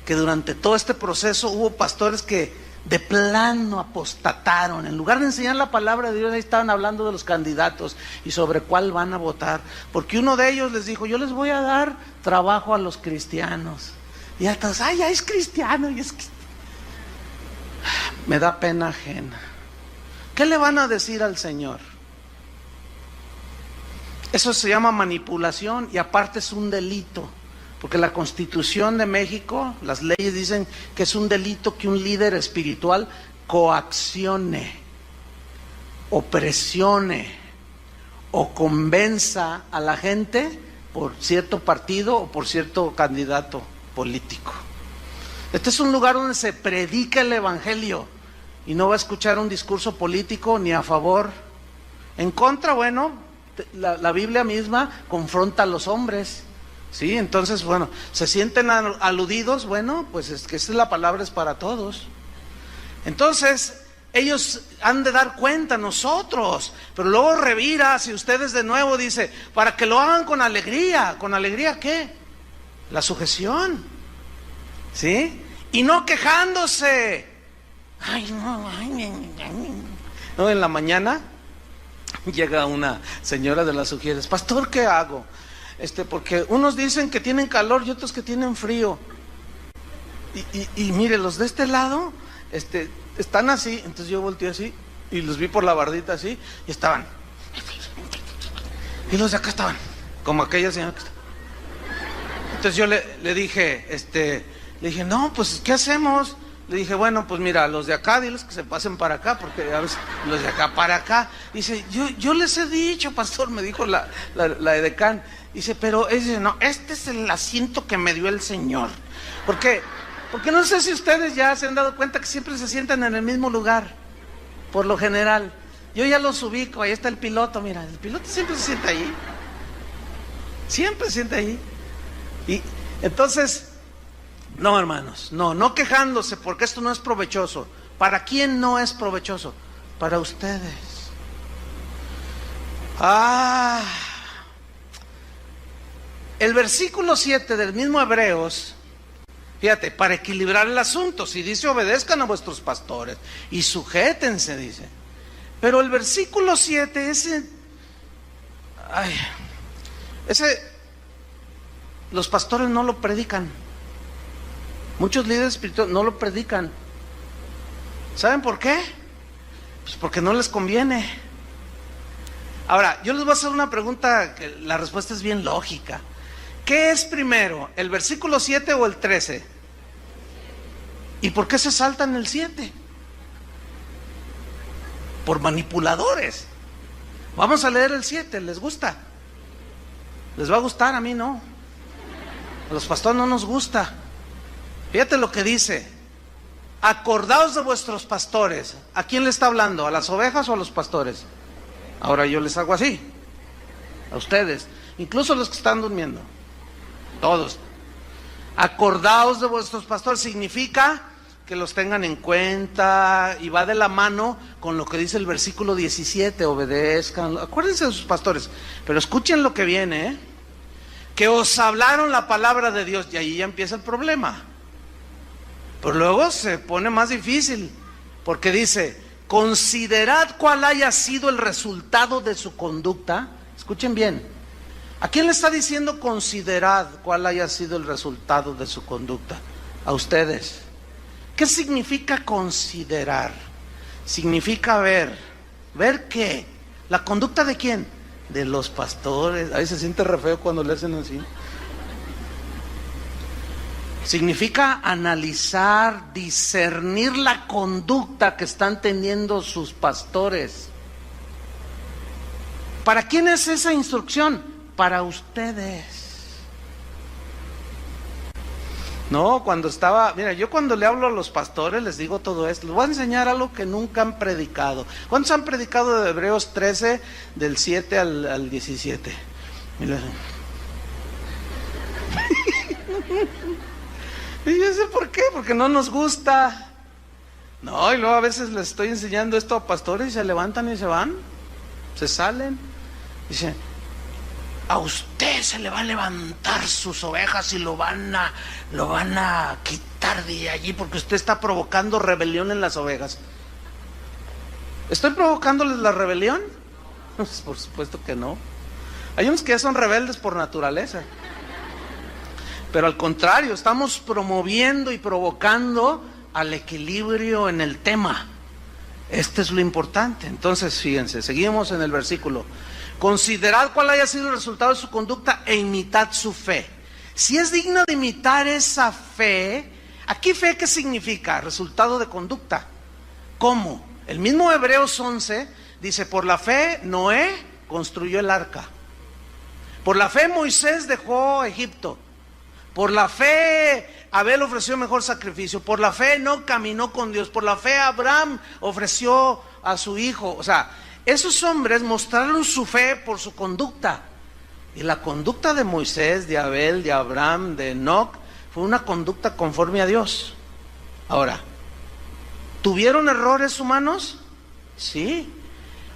que durante todo este proceso hubo pastores que de plano apostataron. En lugar de enseñar la palabra de Dios, ahí estaban hablando de los candidatos y sobre cuál van a votar. Porque uno de ellos les dijo, yo les voy a dar trabajo a los cristianos. Y a todos, ay, ya es cristiano. Y es que... me da pena ajena. ¿Qué le van a decir al Señor? Eso se llama manipulación y aparte es un delito. Porque la Constitución de México, las leyes dicen que es un delito que un líder espiritual coaccione, o presione, o convenza a la gente por cierto partido o por cierto candidato político. Este es un lugar donde se predica el evangelio y no va a escuchar un discurso político ni a favor. En contra, bueno, la Biblia misma confronta a los hombres. Sí, entonces, bueno, se sienten aludidos, bueno, pues es que esa es la palabra, es para todos. Entonces, ellos han de dar cuenta, nosotros, pero luego revira, si ustedes de nuevo dice, para que lo hagan con alegría. ¿Con alegría qué? La sujeción. ¿Sí? Y no quejándose. Ay, no, en la mañana llega una señora de las Ujieres. Pastor, ¿qué hago? Porque unos dicen que tienen calor y otros que tienen frío. Y mire, los de este lado están así. Entonces yo volteé así y los vi por la bardita así y estaban. Y los de acá estaban como aquella señora que está. Entonces yo le dije, no, pues ¿qué hacemos? Le dije, bueno, pues mira, los de acá, diles que se pasen para acá, porque a veces los de acá para acá. Dice, yo les he dicho, pastor, me dijo la edecán. Dice, pero no, este es el asiento que me dio el Señor. ¿Por qué? Porque no sé si ustedes ya se han dado cuenta que siempre se sientan en el mismo lugar, por lo general. Yo ya los ubico, ahí está el piloto, mira, el piloto siempre se sienta ahí. Siempre se sienta ahí. Y entonces... No, hermanos, no quejándose, porque esto no es provechoso. ¿Para quién no es provechoso? Para ustedes. El versículo 7 del mismo Hebreos, fíjate, para equilibrar el asunto, si dice obedezcan a vuestros pastores y sujétense, dice. Pero el versículo 7, los pastores no lo predican. Muchos líderes espirituales no lo predican. ¿Saben por qué? Pues porque no les conviene. Ahora, yo les voy a hacer una pregunta que la respuesta es bien lógica. ¿Qué es primero, el versículo 7 o el 13? ¿Y por qué se saltan el 7? Por manipuladores. Vamos a leer el 7, ¿les gusta? ¿Les va a gustar? A mí no. A los pastores no nos gusta. Fíjate lo que dice: acordaos de vuestros pastores. ¿A quién le está hablando? ¿A las ovejas o a los pastores? Ahora yo les hago así, a ustedes, incluso los que están durmiendo, todos. Acordaos de vuestros pastores significa que los tengan en cuenta, y va de la mano con lo que dice el versículo 17, obedezcan, acuérdense de sus pastores. Pero escuchen lo que viene, que os hablaron la palabra de Dios, y ahí ya empieza el problema. Pero luego se pone más difícil, porque dice, considerad cuál haya sido el resultado de su conducta. Escuchen bien, ¿a quién le está diciendo considerad cuál haya sido el resultado de su conducta? A ustedes. ¿Qué significa considerar? Significa ver. ¿Ver qué? ¿La conducta de quién? De los pastores. Ahí se siente re feo cuando le hacen así. Significa analizar, discernir la conducta que están teniendo sus pastores. ¿Para quién es esa instrucción? Para ustedes. No, mira, yo cuando le hablo a los pastores les digo todo esto. Les voy a enseñar algo que nunca han predicado. ¿Cuántos han predicado de Hebreos 13, del 7 al 17? Mira. Y yo sé por qué, porque no nos gusta. No, y luego a veces les estoy enseñando esto a pastores y se levantan y se van, se salen. Dicen, a usted se le va a levantar sus ovejas y lo van a quitar de allí porque usted está provocando rebelión en las ovejas. ¿Estoy provocándoles la rebelión? Pues por supuesto que no. Hay unos que ya son rebeldes por naturaleza. Pero al contrario, estamos promoviendo y provocando al equilibrio en el tema. Este es lo importante. Entonces, fíjense, seguimos en el versículo. Considerad cuál haya sido el resultado de su conducta e imitad su fe. Si es digno de imitar esa fe, ¿aquí fe qué significa? Resultado de conducta. ¿Cómo? El mismo Hebreos 11 dice, por la fe Noé construyó el arca. Por la fe Moisés dejó Egipto. Por la fe Abel ofreció mejor sacrificio. Por la fe no caminó con Dios. Por la fe Abraham ofreció a su hijo. O sea, esos hombres mostraron su fe por su conducta. Y la conducta de Moisés, de Abel, de Abraham, de Enoc, fue una conducta conforme a Dios. Ahora, ¿tuvieron errores humanos? Sí.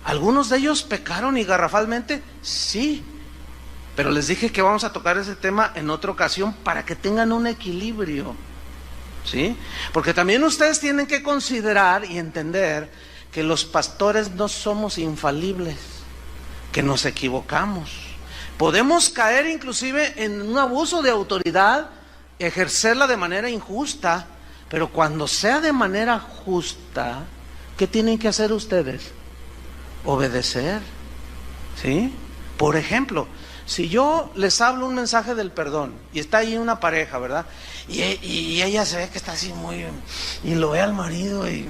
¿Algunos de ellos pecaron y garrafalmente? Sí. Pero les dije que vamos a tocar ese tema en otra ocasión para que tengan un equilibrio. ¿sí? Porque también ustedes tienen que considerar y entender que los pastores no somos infalibles, que nos equivocamos. Podemos caer inclusive en un abuso de autoridad, ejercerla de manera injusta, pero cuando sea de manera justa, ¿qué tienen que hacer ustedes? Obedecer, ¿sí? Por ejemplo, si yo les hablo un mensaje del perdón y está ahí una pareja, ¿verdad? Y ella se ve que está así muy... y lo ve al marido y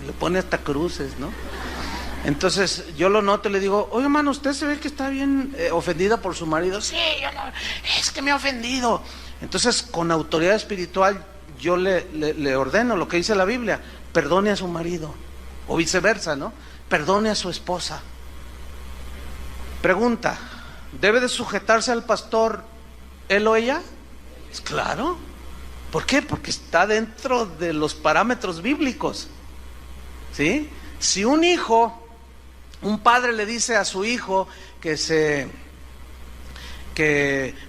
le pone hasta cruces, ¿no? Entonces yo lo noto y le digo, oye, hermano, usted se ve que está bien ofendida por su marido. Sí, es que me ha ofendido. Entonces, con autoridad espiritual, yo le ordeno lo que dice la Biblia: perdone a su marido, o viceversa, ¿no? Perdone a su esposa. Pregunta: ¿debe de sujetarse al pastor él o ella? Claro. ¿Por qué? Porque está dentro de los parámetros bíblicos, ¿sí? Si un padre le dice a su hijo que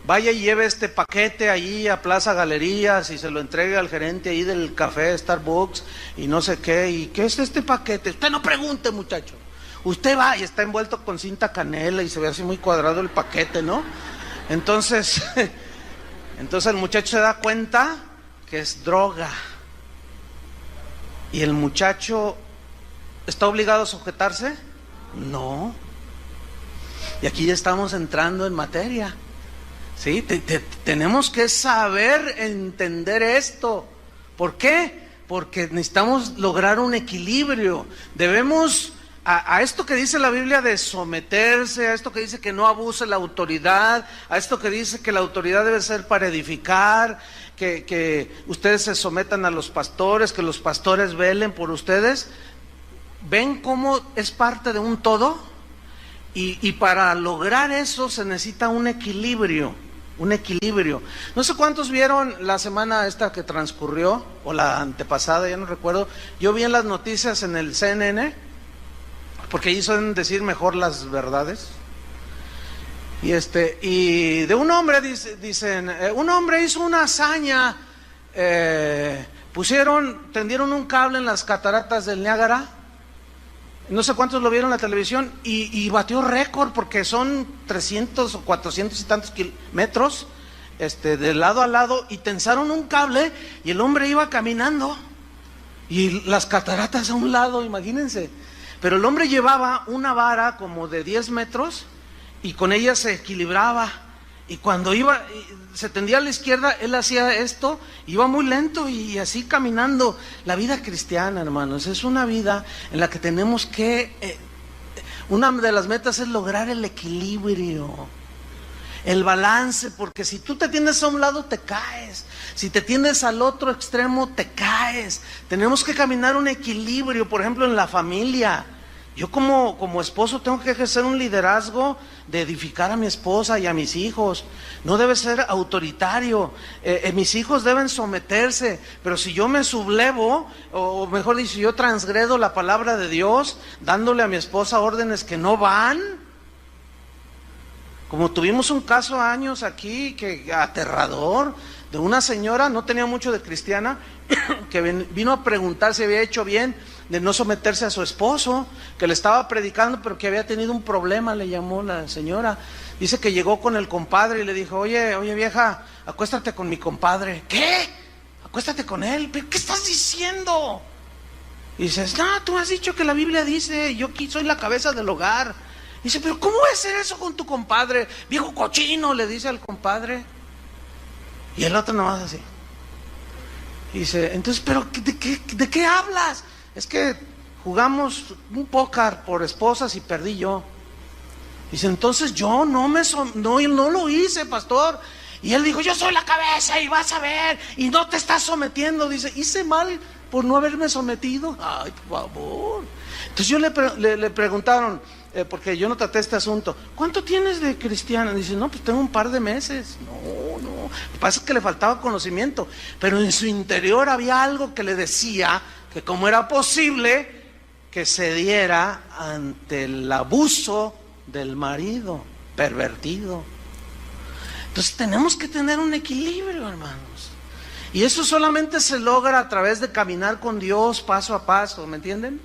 vaya y lleve este paquete allí a Plaza Galerías y se lo entregue al gerente ahí del café Starbucks y no sé qué, y ¿qué es este paquete? Usted no pregunte, muchacho. Usted va y está envuelto con cinta canela y se ve así muy cuadrado el paquete, ¿no? Entonces el muchacho se da cuenta que es droga. ¿Y el muchacho está obligado a sujetarse? No. Y aquí ya estamos entrando en materia, ¿sí? Tenemos que saber entender esto. ¿Por qué? Porque necesitamos lograr un equilibrio. Debemos, a esto que dice la Biblia de someterse, a esto que dice que no abuse la autoridad, a esto que dice que la autoridad debe ser para edificar, que ustedes se sometan a los pastores, que los pastores velen por ustedes. ¿Ven cómo es parte de un todo? Y para lograr eso se necesita un equilibrio, un equilibrio. No sé cuántos vieron la semana esta que transcurrió, o la antepasada, ya no recuerdo. Yo vi en las noticias en el CNN, porque ahí suelen decir mejor las verdades. Y de un hombre, dicen, un hombre hizo una hazaña, tendieron un cable en las cataratas del Niágara. No sé cuántos lo vieron en la televisión y batió récord porque son 300 o 400 y tantos metros de lado a lado, y tensaron un cable y el hombre iba caminando y las cataratas a un lado, imagínense. Pero el hombre llevaba una vara como de 10 metros y con ella se equilibraba, y cuando se tendía a la izquierda, él hacía esto, iba muy lento y así caminando. La vida cristiana, hermanos, es una vida en la que tenemos que, una de las metas es lograr el equilibrio, el balance, porque si tú te tienes a un lado te caes, si te tienes al otro extremo te caes. Tenemos que caminar un equilibrio, por ejemplo en la familia. Yo como esposo tengo que ejercer un liderazgo de edificar a mi esposa y a mis hijos. No debe ser autoritario. Mis hijos deben someterse, pero si yo me sublevo, o mejor dicho, yo transgredo la palabra de Dios, dándole a mi esposa órdenes que no van. Como tuvimos un caso años aquí, que aterrador, de una señora, no tenía mucho de cristiana, que vino a preguntar si había hecho bien de no someterse a su esposo, que le estaba predicando, pero que había tenido un problema, le llamó la señora. Dice que llegó con el compadre y le dijo, oye vieja, acuéstate con mi compadre. ¿Qué? Acuéstate con él. ¿Pero qué estás diciendo? Y dices, no, tú has dicho que la Biblia dice, yo aquí soy la cabeza del hogar. Y dice, pero ¿cómo va a ser eso con tu compadre? Viejo cochino, le dice al compadre. Y el otro nomás así. Y dice, entonces, ¿pero de qué hablas? Es que jugamos un póker por esposas y perdí yo. Dice, entonces yo no lo hice, pastor. Y él dijo, yo soy la cabeza y vas a ver, y no te estás sometiendo. Dice, hice mal por no haberme sometido. Ay, por favor. Entonces le preguntaron, porque yo no traté este asunto, ¿cuánto tienes de cristiana? Dice, no, pues tengo un par de meses. No, lo que pasa es que le faltaba conocimiento, pero en su interior había algo que le decía que cómo era posible que cediera ante el abuso del marido pervertido. Entonces tenemos que tener un equilibrio, hermanos. Y eso solamente se logra a través de caminar con Dios paso a paso, ¿me entienden?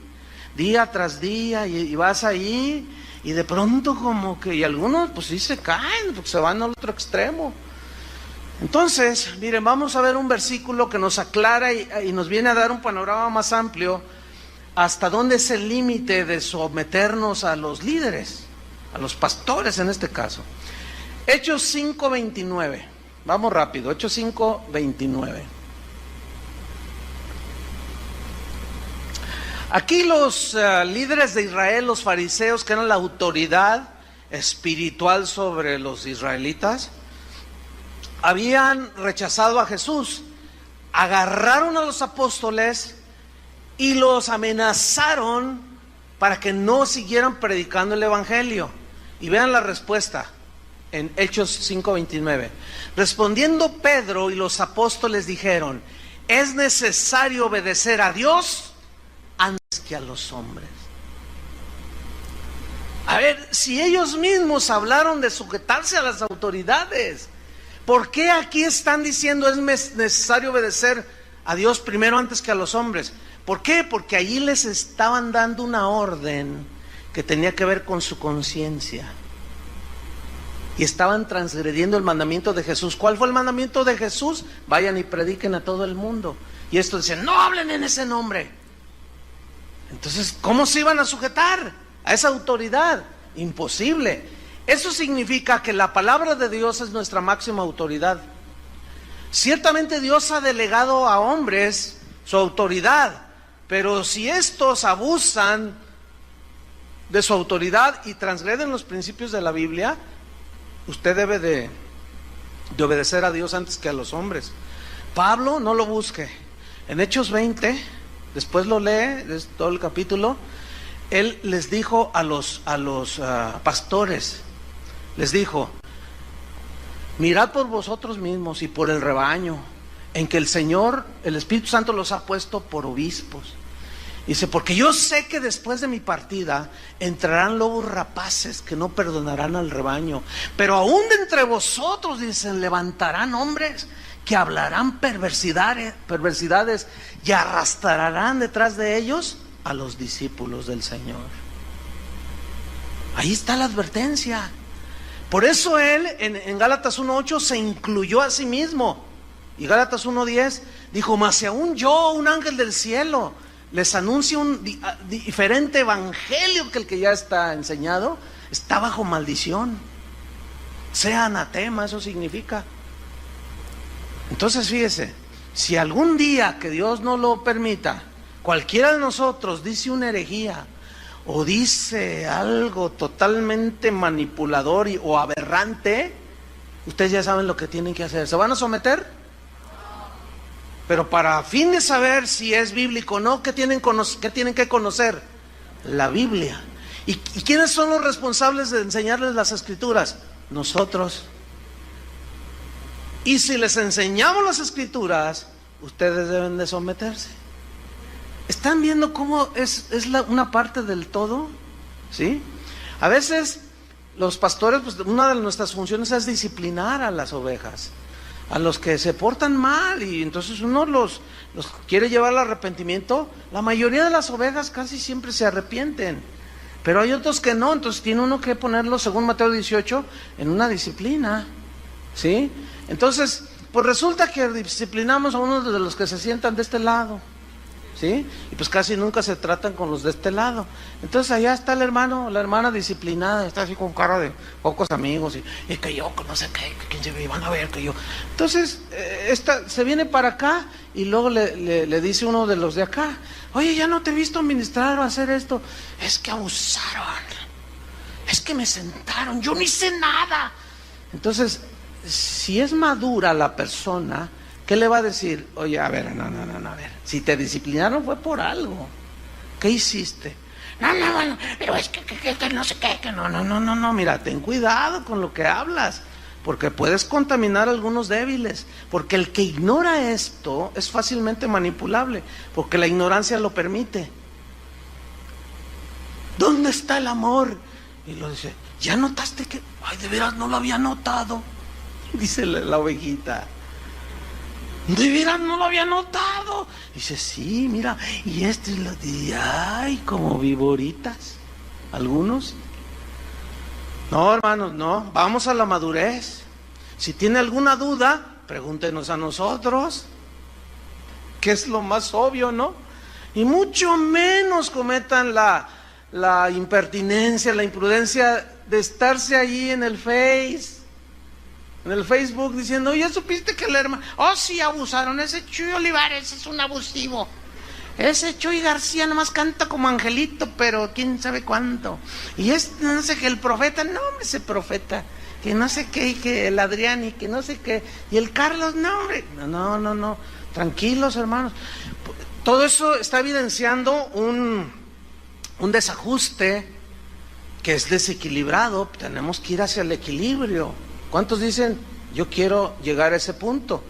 Día tras día, y vas ahí, y de pronto como que, y algunos pues sí se caen, porque se van al otro extremo. Entonces, miren, vamos a ver un versículo que nos aclara y nos viene a dar un panorama más amplio hasta dónde es el límite de someternos a los líderes, a los pastores en este caso. Hechos 5:29, vamos rápido, Hechos 5:29. Aquí los líderes de Israel, los fariseos, que eran la autoridad espiritual sobre los israelitas, habían rechazado a Jesús, agarraron a los apóstoles y los amenazaron para que no siguieran predicando el evangelio. Y vean la respuesta en Hechos 5:29. Respondiendo Pedro y los apóstoles dijeron: es necesario obedecer a Dios antes que a los hombres. A ver, si ellos mismos hablaron de sujetarse a las autoridades, ¿por qué aquí están diciendo es necesario obedecer a Dios primero antes que a los hombres? ¿Por qué? Porque allí les estaban dando una orden que tenía que ver con su conciencia. Y estaban transgrediendo el mandamiento de Jesús. ¿Cuál fue el mandamiento de Jesús? Vayan y prediquen a todo el mundo. Y estos dicen: no hablen en ese nombre. Entonces, ¿cómo se iban a sujetar a esa autoridad? Imposible. Eso significa que la palabra de Dios es nuestra máxima autoridad. Ciertamente Dios ha delegado a hombres su autoridad, pero si estos abusan de su autoridad y transgreden los principios de la Biblia, usted debe de obedecer a Dios antes que a los hombres. Pablo, no lo busque, en Hechos 20, después lo lee, es todo el capítulo. Él les dijo a los pastores, les dijo: mirad por vosotros mismos y por el rebaño, en que el Señor, el Espíritu Santo, los ha puesto por obispos. Dice: porque yo sé que después de mi partida entrarán lobos rapaces que no perdonarán al rebaño, pero aún de entre vosotros, dicen, levantarán hombres que hablarán perversidades y arrastrarán detrás de ellos a los discípulos del Señor. Ahí está la advertencia. Por eso él en Gálatas 1:8 se incluyó a sí mismo. Y Gálatas 1:10 dijo: mas si aún yo, un ángel del cielo, les anuncio un diferente evangelio que el que ya está enseñado, está bajo maldición. Sea anatema, eso significa. Entonces fíjese, si algún día, que Dios no lo permita, cualquiera de nosotros dice una herejía o dice algo totalmente manipulador o aberrante, ustedes ya saben lo que tienen que hacer. ¿Se van a someter? Pero para fin de saber si es bíblico o no, ¿qué tienen que conocer? La Biblia. ¿Y quiénes son los responsables de enseñarles las Escrituras? Nosotros. Y si les enseñamos las Escrituras, ustedes deben de someterse. ¿Están viendo cómo es una parte del todo? ¿Sí? A veces los pastores, pues una de nuestras funciones es disciplinar a las ovejas, a los que se portan mal, y entonces uno los quiere llevar al arrepentimiento. La mayoría de las ovejas casi siempre se arrepienten, pero hay otros que no. Entonces tiene uno que ponerlo, según Mateo 18, en una disciplina, ¿sí? Entonces, pues resulta que disciplinamos a uno de los que se sientan de este lado, ¿sí? Y pues casi nunca se tratan con los de este lado. Entonces allá está el hermano, la hermana disciplinada, está así con cara de pocos amigos, y que yo, que no sé qué, que quién se ve, van a ver que yo. Entonces esta se viene para acá y luego le dice uno de los de acá: oye, ya no te he visto ministrar o hacer esto. Es que abusaron, es que me sentaron, yo no hice nada. Entonces, si es madura la persona, ¿qué le va a decir? Oye, a ver, no, a ver, si te disciplinaron fue por algo. ¿Qué hiciste? No, bueno, pero es que no sé qué, que no, mira, ten cuidado con lo que hablas, porque puedes contaminar a algunos débiles, porque el que ignora esto es fácilmente manipulable, porque la ignorancia lo permite. ¿Dónde está el amor? Y lo dice: ¿ya notaste que? Ay, de veras no lo había notado, dice la ovejita. De veras no lo había notado. Dice, sí, mira, y ay, como viboritas. Algunos. No, hermanos, no, vamos a la madurez. Si tiene alguna duda, pregúntenos a nosotros, que es lo más obvio, ¿no? Y mucho menos cometan la impertinencia, la imprudencia de estarse allí en el Facebook diciendo, ¿ya supiste que el hermano? Oh, sí, abusaron, ese Chuy Olivares es un abusivo. Ese Chuy García nomás canta como angelito, pero quién sabe cuánto. Y no sé qué, el profeta, no, ese profeta, que no sé qué, y que el Adrián, y que no sé qué, y el Carlos, no, hombre, no, tranquilos, hermanos. Todo eso está evidenciando un desajuste que es desequilibrado. Tenemos que ir hacia el equilibrio. ¿Cuántos dicen, yo quiero llegar a ese punto?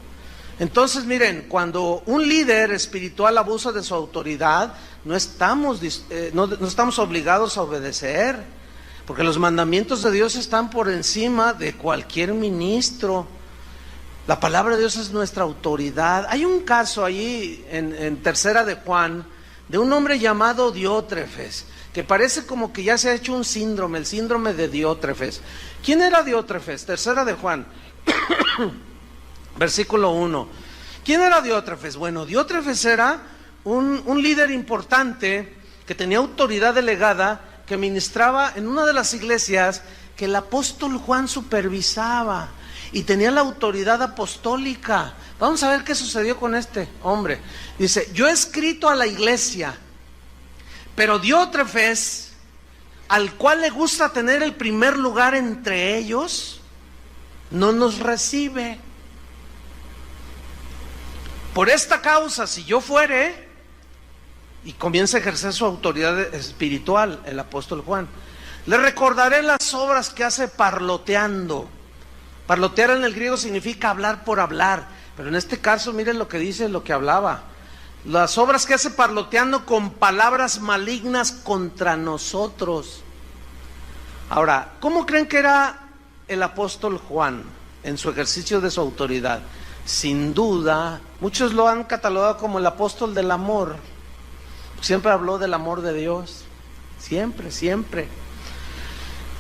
Entonces, miren, cuando un líder espiritual abusa de su autoridad, no estamos obligados a obedecer, porque los mandamientos de Dios están por encima de cualquier ministro. La palabra de Dios es nuestra autoridad. Hay un caso allí en Tercera de Juan, de un hombre llamado Diótrefes, que parece como que ya se ha hecho un síndrome, el síndrome de Diótrefes. ¿Quién era Diótrefes? Tercera de Juan, versículo 1. ¿Quién era Diótrefes? Bueno, Diótrefes era un líder importante que tenía autoridad delegada, que ministraba en una de las iglesias que el apóstol Juan supervisaba y tenía la autoridad apostólica. Vamos a ver qué sucedió con este hombre. Dice, yo he escrito a la iglesia, pero Diótrefes, al cual le gusta tener el primer lugar entre ellos, no nos recibe. Por esta causa, si yo fuere, y comienza a ejercer su autoridad espiritual, el apóstol Juan, le recordaré las obras que hace parloteando. Parlotear en el griego significa hablar por hablar, pero en este caso miren lo que dice, lo que hablaba. Las obras que hace parloteando con palabras malignas contra nosotros. Ahora, ¿cómo creen que era el apóstol Juan en su ejercicio de su autoridad? Sin duda, muchos lo han catalogado como el apóstol del amor. Siempre habló del amor de Dios, siempre.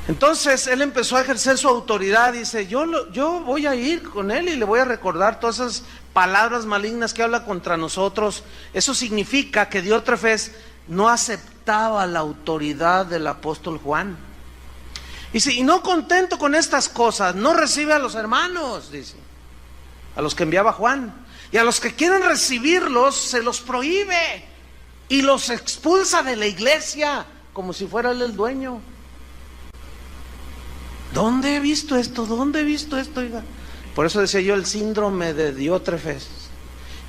Entonces él empezó a ejercer su autoridad. Dice, yo voy a ir con él y le voy a recordar todas esas palabras malignas que habla contra nosotros. Eso significa que Diótrefes no aceptaba la autoridad del apóstol Juan. Dice, y no contento con estas cosas, no recibe a los hermanos, dice, a los que enviaba Juan, y a los que quieren recibirlos se los prohíbe y los expulsa de la iglesia como si fuera él el dueño. ¿Dónde he visto esto? Oiga? Por eso decía yo el síndrome de Diótrefes.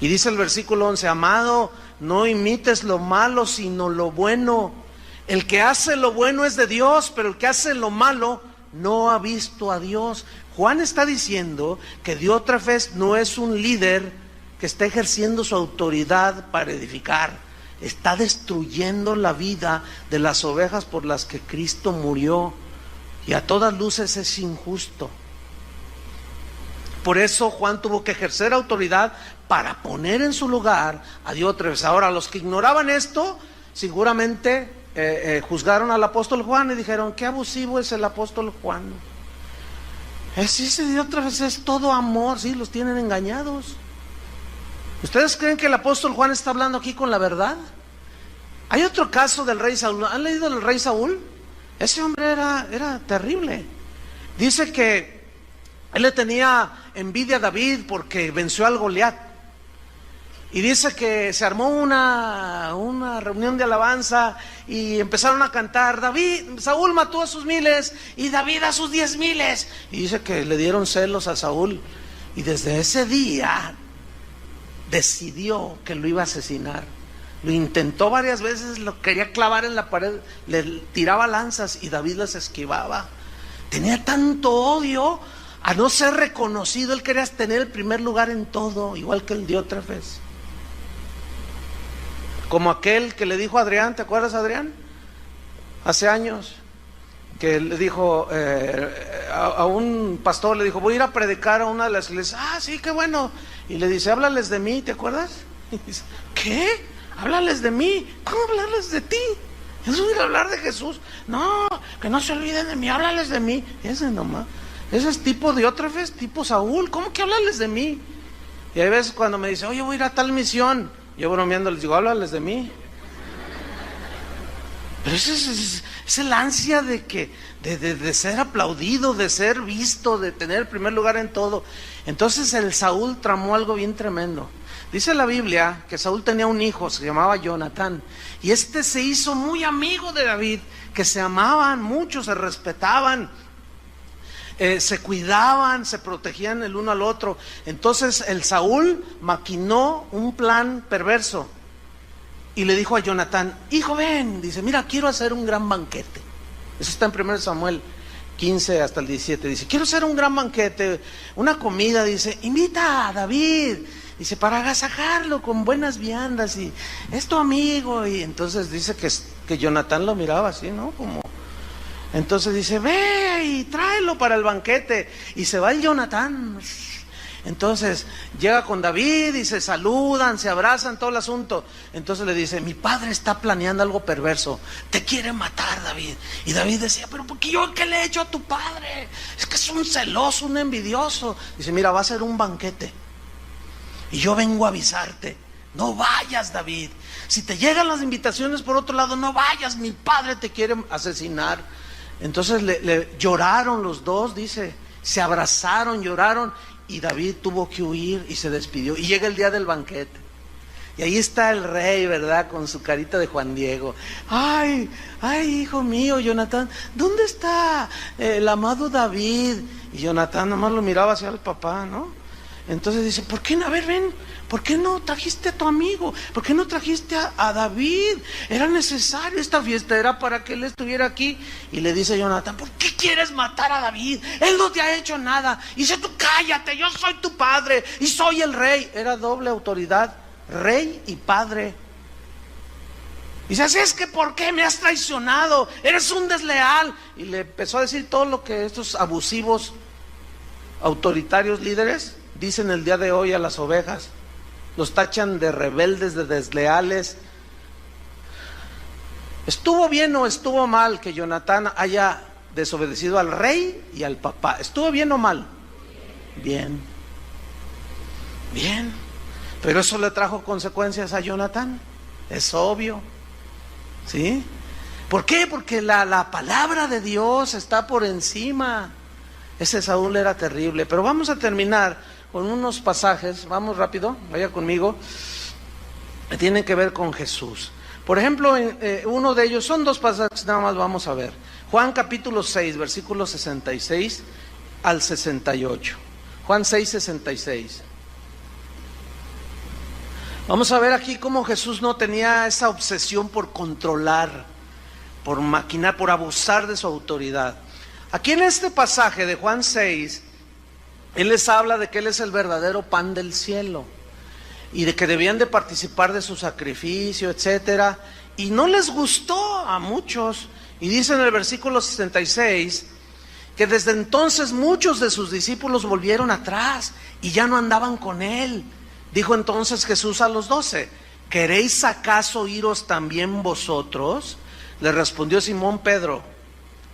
Y dice el versículo 11, amado, no imites lo malo sino lo bueno. El que hace lo bueno es de Dios, pero el que hace lo malo no ha visto a Dios. Juan está diciendo que Diótrefes no es un líder que está ejerciendo su autoridad para edificar. Está destruyendo la vida de las ovejas por las que Cristo murió. Y a todas luces es injusto. Por eso Juan tuvo que ejercer autoridad para poner en su lugar a Diótrefes. Ahora, los que ignoraban esto, seguramente juzgaron al apóstol Juan y dijeron, qué abusivo es el apóstol Juan. Ese Diótrefes es todo amor, sí, los tienen engañados. ¿Ustedes creen que el apóstol Juan está hablando aquí con la verdad? Hay otro caso del rey Saúl. ¿Han leído del rey Saúl? Ese hombre era terrible. Dice que él le tenía envidia a David porque venció al Goliat. Y dice que se armó una reunión de alabanza y empezaron a cantar, Saúl mató a sus 1000 y David a sus 10,000. Y dice que le dieron celos a Saúl. Y desde ese día decidió que lo iba a asesinar. Lo intentó varias veces, lo quería clavar en la pared, le tiraba lanzas y David las esquivaba. Tenía tanto odio a no ser reconocido. Él quería tener el primer lugar en todo, igual que el Diótrefes. Como aquel que le dijo a Adrián, ¿te acuerdas, Adrián? Hace años, que le dijo, a un pastor le dijo, voy a ir a predicar a una de las iglesias. Ah, sí, qué bueno. Y le dice, háblales de mí, ¿te acuerdas? Y dice, ¿qué? Háblales de mí. ¿Cómo hablarles de ti? Eso es hablar de Jesús. No, que no se olviden de mí, háblales de mí. Ese nomás. Ese es tipo Diótrefes, tipo Saúl. ¿Cómo que háblales de mí? Y hay veces cuando me dice, oye, voy a ir a tal misión, yo bromeando les digo, háblales de mí. Pero es el ansia de ser aplaudido, de ser visto, de tener el primer lugar en todo. Entonces el Saúl tramó algo bien tremendo. Dice la Biblia que Saúl tenía un hijo, se llamaba Jonatán, y este se hizo muy amigo de David, que se amaban mucho, se respetaban, se cuidaban, se protegían el uno al otro. Entonces el Saúl maquinó un plan perverso y le dijo a Jonatán, hijo, ven, dice, mira, quiero hacer un gran banquete. Eso está en 1 Samuel 15 hasta el 17, dice, quiero hacer un gran banquete, una comida, dice, invita a David, dice, para agasajarlo con buenas viandas, y es tu amigo. Y entonces dice que Jonatán lo miraba así, ¿no? Como, entonces dice, ve y tráelo para el banquete, y se va el Jonatán. Entonces llega con David y se saludan, se abrazan, todo el asunto. Entonces le dice, mi padre está planeando algo perverso, te quiere matar, David. Y David decía, pero ¿por qué yo qué le he hecho a tu padre? Es que es un celoso, un envidioso. Dice, mira, va a ser un banquete y yo vengo a avisarte, no vayas, David. Si te llegan las invitaciones por otro lado, no vayas, mi padre te quiere asesinar. Entonces le lloraron los dos, dice, se abrazaron, lloraron, y David tuvo que huir y se despidió. Y llega el día del banquete, y ahí está el rey, ¿verdad? Con su carita de Juan Diego. Ay, hijo mío, Jonatán, ¿dónde está el amado David? Y Jonatán nomás lo miraba hacia el papá, ¿no? Entonces dice, ¿por qué no? A ver, ven, ¿por qué no trajiste a tu amigo? ¿Por qué no trajiste a David? Era necesario, esta fiesta era para que él estuviera aquí. Y le dice Jonatán, ¿por qué quieres matar a David? Él no te ha hecho nada. Y dice, tú cállate, yo soy tu padre y soy el rey. Era doble autoridad, rey y padre. Y dice, así es que ¿por qué me has traicionado? Eres un desleal. Y le empezó a decir todo lo que estos abusivos, autoritarios líderes dicen el día de hoy a las ovejas. Los tachan de rebeldes, de desleales. ¿Estuvo bien o estuvo mal que Jonatán haya desobedecido al rey y al papá? ¿Estuvo bien o mal? Bien. Bien. Pero eso le trajo consecuencias a Jonatán. Es obvio. ¿Sí? ¿Por qué? Porque la palabra de Dios está por encima. Ese Saúl era terrible. Pero vamos a terminar con unos pasajes, vamos rápido, vaya conmigo, que tienen que ver con Jesús. Por ejemplo, uno de ellos, son dos pasajes nada más, vamos a ver. Juan capítulo 6, versículos 66 al 68. Juan 6, 66. Vamos a ver aquí cómo Jesús no tenía esa obsesión por controlar, por maquinar, por abusar de su autoridad. Aquí en este pasaje de Juan 6, Él les habla de que Él es el verdadero pan del cielo y de que debían de participar de su sacrificio, etcétera. Y no les gustó a muchos. Y dice en el versículo 66 que desde entonces muchos de sus discípulos volvieron atrás y ya no andaban con Él. Dijo entonces Jesús a los 12, ¿queréis acaso iros también vosotros? Le respondió Simón Pedro,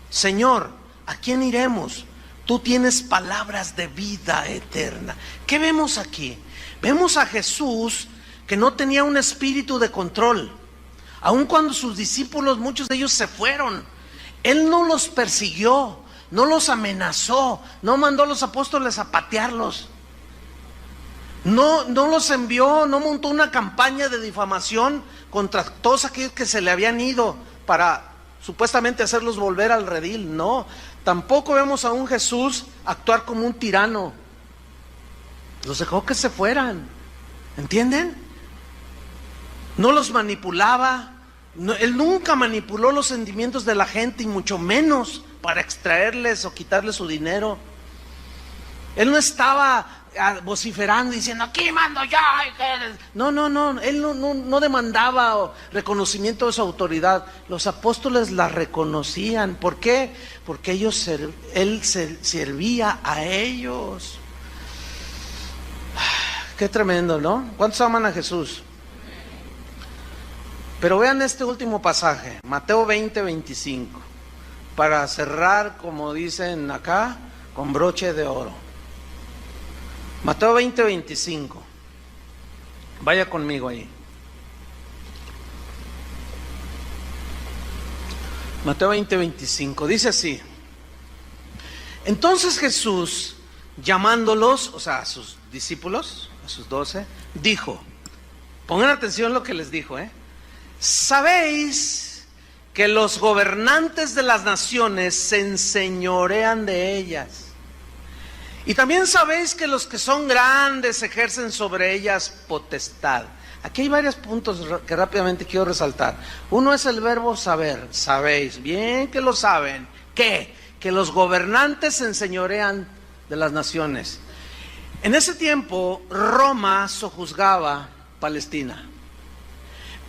Señor, ¿a quién iremos? Tú tienes palabras de vida eterna. ¿Qué vemos aquí? Vemos a Jesús que no tenía un espíritu de control. Aun cuando sus discípulos, muchos de ellos se fueron, Él no los persiguió, no los amenazó, no mandó a los apóstoles a patearlos. No los envió, no montó una campaña de difamación contra todos aquellos que se le habían ido para supuestamente hacerlos volver al redil. No, tampoco vemos a un Jesús actuar como un tirano. Los dejó que se fueran, ¿entienden? No los manipulaba. No, Él nunca manipuló los sentimientos de la gente, y mucho menos para extraerles o quitarles su dinero. Él no estaba vociferando, diciendo, aquí mando yo. No, él no demandaba reconocimiento de su autoridad. Los apóstoles la reconocían. ¿Por qué? Porque él servía a ellos. Qué tremendo, ¿no? ¿Cuántos aman a Jesús? Pero vean este último pasaje, Mateo 20:25, para cerrar, como dicen acá, con broche de oro. Mateo 20:25. Vaya conmigo ahí. Mateo 20:25. Dice así: entonces Jesús, llamándolos, o sea, a sus discípulos, a sus 12, dijo, pongan atención lo que les dijo, ¿sabéis que los gobernantes de las naciones se enseñorean de ellas? Y también sabéis que los que son grandes ejercen sobre ellas potestad. Aquí hay varios puntos que rápidamente quiero resaltar. Uno es el verbo saber. Sabéis, bien que lo saben. ¿Qué? Que los gobernantes se enseñorean de las naciones. En ese tiempo Roma sojuzgaba Palestina,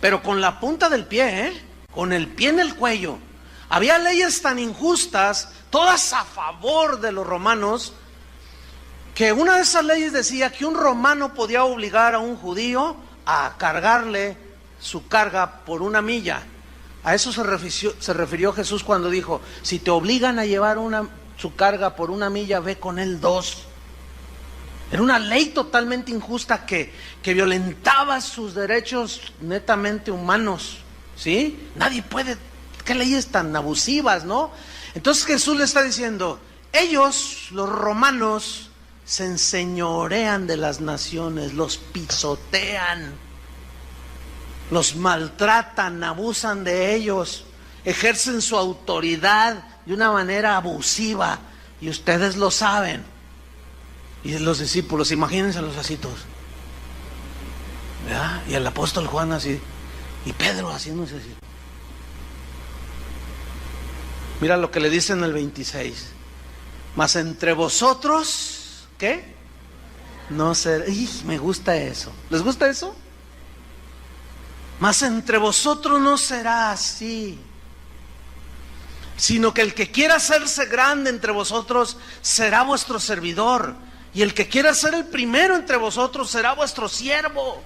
pero con la punta del pie, con el pie en el cuello. Había leyes tan injustas, todas a favor de los romanos, que una de esas leyes decía que un romano podía obligar a un judío a cargarle su carga por 1 milla. A eso se refirió Jesús cuando dijo, si te obligan a llevar su carga por 1 milla, ve con él 2. Era una ley totalmente injusta que violentaba sus derechos netamente humanos, ¿sí? Nadie puede, qué leyes tan abusivas, ¿no? Entonces Jesús le está diciendo, ellos, los romanos, se enseñorean de las naciones, los pisotean, los maltratan, abusan de ellos, ejercen su autoridad de una manera abusiva, y ustedes lo saben. Y los discípulos, imagínense los así todos, ¿verdad? Y el apóstol Juan así, y Pedro haciéndose así. Mira lo que le dice en el 26. Mas entre vosotros, ¿qué? No será. Me gusta eso. ¿Les gusta eso? Mas entre vosotros no será así, sino que el que quiera hacerse grande entre vosotros será vuestro servidor, y el que quiera ser el primero entre vosotros será vuestro siervo.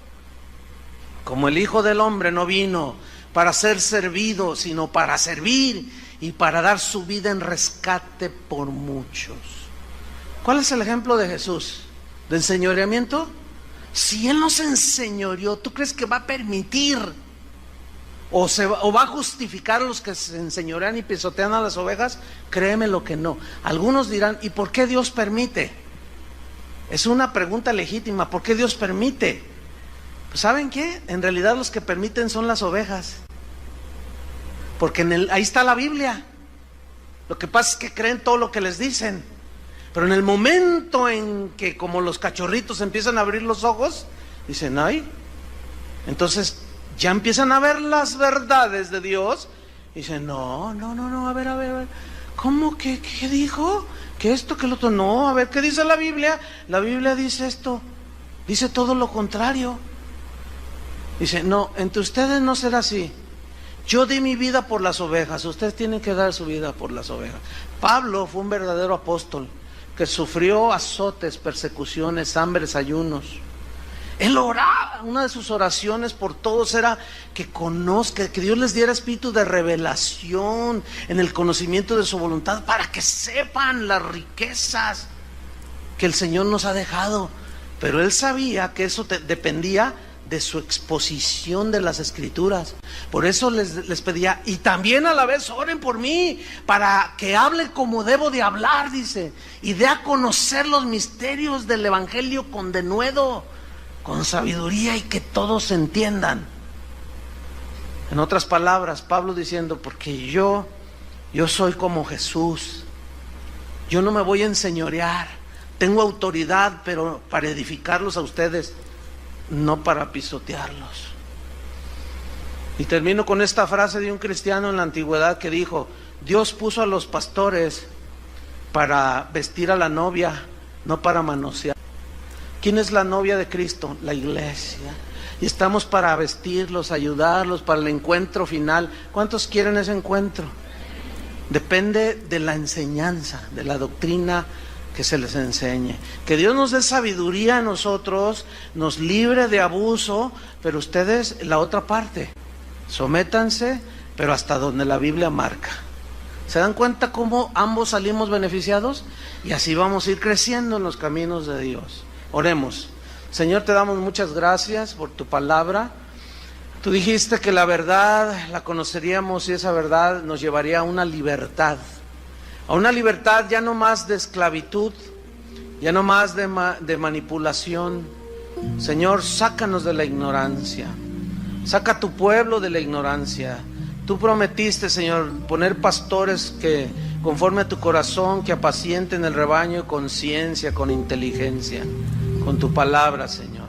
Como el Hijo del Hombre no vino para ser servido, sino para servir y para dar su vida en rescate por muchos. ¿Cuál es el ejemplo de Jesús? ¿De enseñoreamiento? Si Él no se enseñoreó, ¿tú crees que va a permitir o va a justificar a los que se enseñorean y pisotean a las ovejas? Créeme lo que no. Algunos dirán, ¿y por qué Dios permite? Es una pregunta legítima. ¿Por qué Dios permite? Pues ¿saben qué? En realidad los que permiten son las ovejas, porque ahí está la Biblia. Lo que pasa es que creen todo lo que les dicen, pero en el momento en que, como los cachorritos, empiezan a abrir los ojos, dicen, ay, entonces ya empiezan a ver las verdades de Dios, y dicen, no, a ver, ¿cómo que qué dijo? ¿Que esto, que lo otro? No, a ver, ¿qué dice la Biblia? La Biblia dice esto, dice todo lo contrario. Dice, no, entre ustedes no será así. Yo di mi vida por las ovejas, ustedes tienen que dar su vida por las ovejas. Pablo fue un verdadero apóstol que sufrió azotes, persecuciones, hambres, ayunos. Él oraba, una de sus oraciones por todos era que Dios les diera espíritu de revelación en el conocimiento de su voluntad, para que sepan las riquezas que el Señor nos ha dejado. Pero él sabía que eso dependía de su exposición de las Escrituras. Por eso les pedía, y también a la vez oren por mí, para que hable como debo de hablar, dice, y dé a conocer los misterios del Evangelio con denuedo, con sabiduría, y que todos entiendan. En otras palabras, Pablo diciendo, porque yo soy como Jesús, yo no me voy a enseñorear, tengo autoridad, pero para edificarlos a ustedes, no para pisotearlos. Y termino con esta frase de un cristiano en la antigüedad que dijo, Dios puso a los pastores para vestir a la novia, no para manosear. ¿Quién es la novia de Cristo? La iglesia. Y estamos para vestirlos, ayudarlos para el encuentro final. ¿Cuántos quieren ese encuentro? Depende de la enseñanza, de la doctrina que se les enseñe. Que Dios nos dé sabiduría a nosotros, nos libre de abuso, pero ustedes, la otra parte, sométanse, pero hasta donde la Biblia marca. ¿Se dan cuenta cómo ambos salimos beneficiados? Y así vamos a ir creciendo en los caminos de Dios. Oremos. Señor, te damos muchas gracias por tu palabra. Tú dijiste que la verdad la conoceríamos y esa verdad nos llevaría a una libertad ya no más de esclavitud, ya no más de manipulación. Señor, sácanos de la ignorancia, saca a tu pueblo de la ignorancia. Tú prometiste, Señor, poner pastores que conforme a tu corazón, que apacienten el rebaño con ciencia, con inteligencia, con tu palabra, Señor.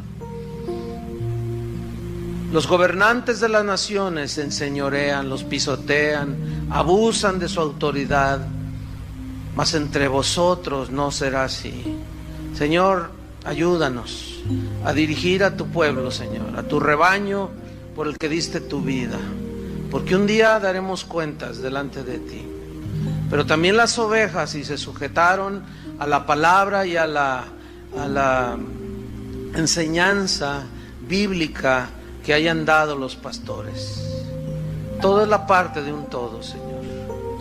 Los gobernantes de las naciones se enseñorean, los pisotean, abusan de su autoridad, mas entre vosotros no será así. Señor, ayúdanos a dirigir a tu pueblo, Señor, a tu rebaño por el que diste tu vida, porque un día daremos cuentas delante de ti. Pero también las ovejas, si se sujetaron a la palabra y a la enseñanza bíblica que hayan dado los pastores. Todo es la parte de un todo, Señor.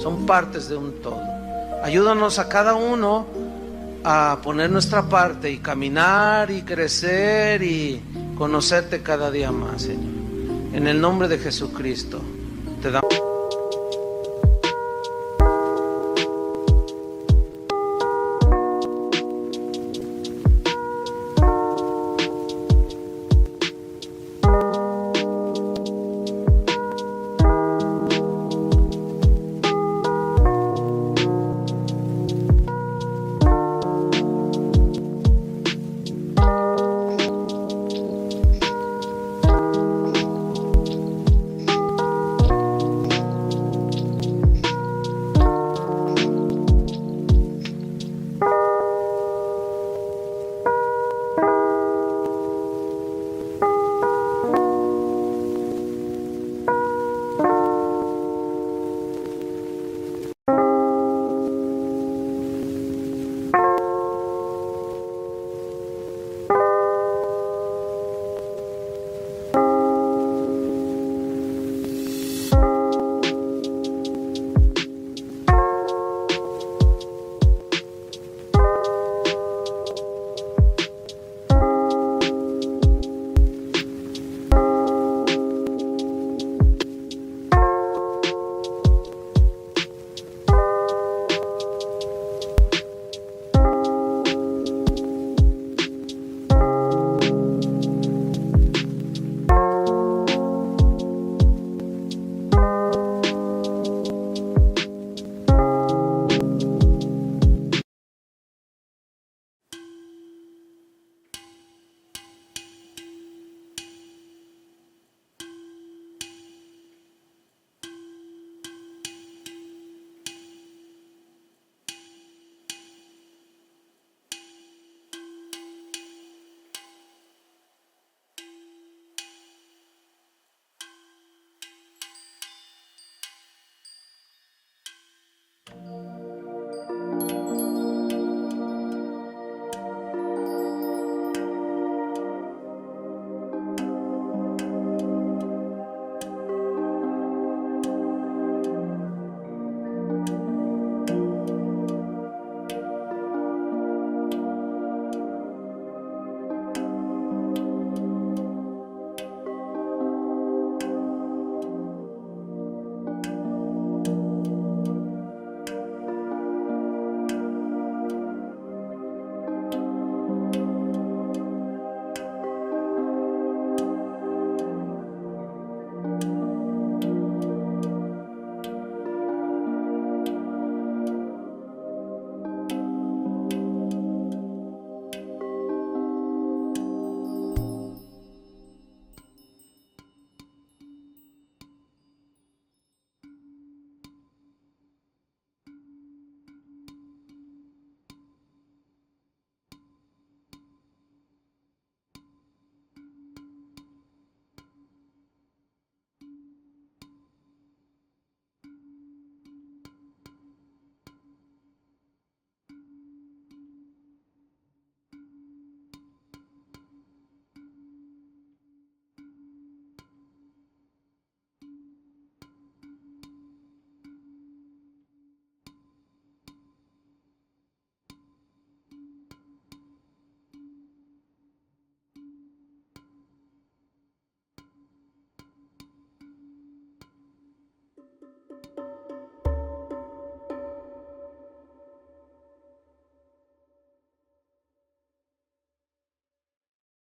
Son partes de un todo. Ayúdanos a cada uno a poner nuestra parte y caminar y crecer y conocerte cada día más, Señor. En el nombre de Jesucristo te damos.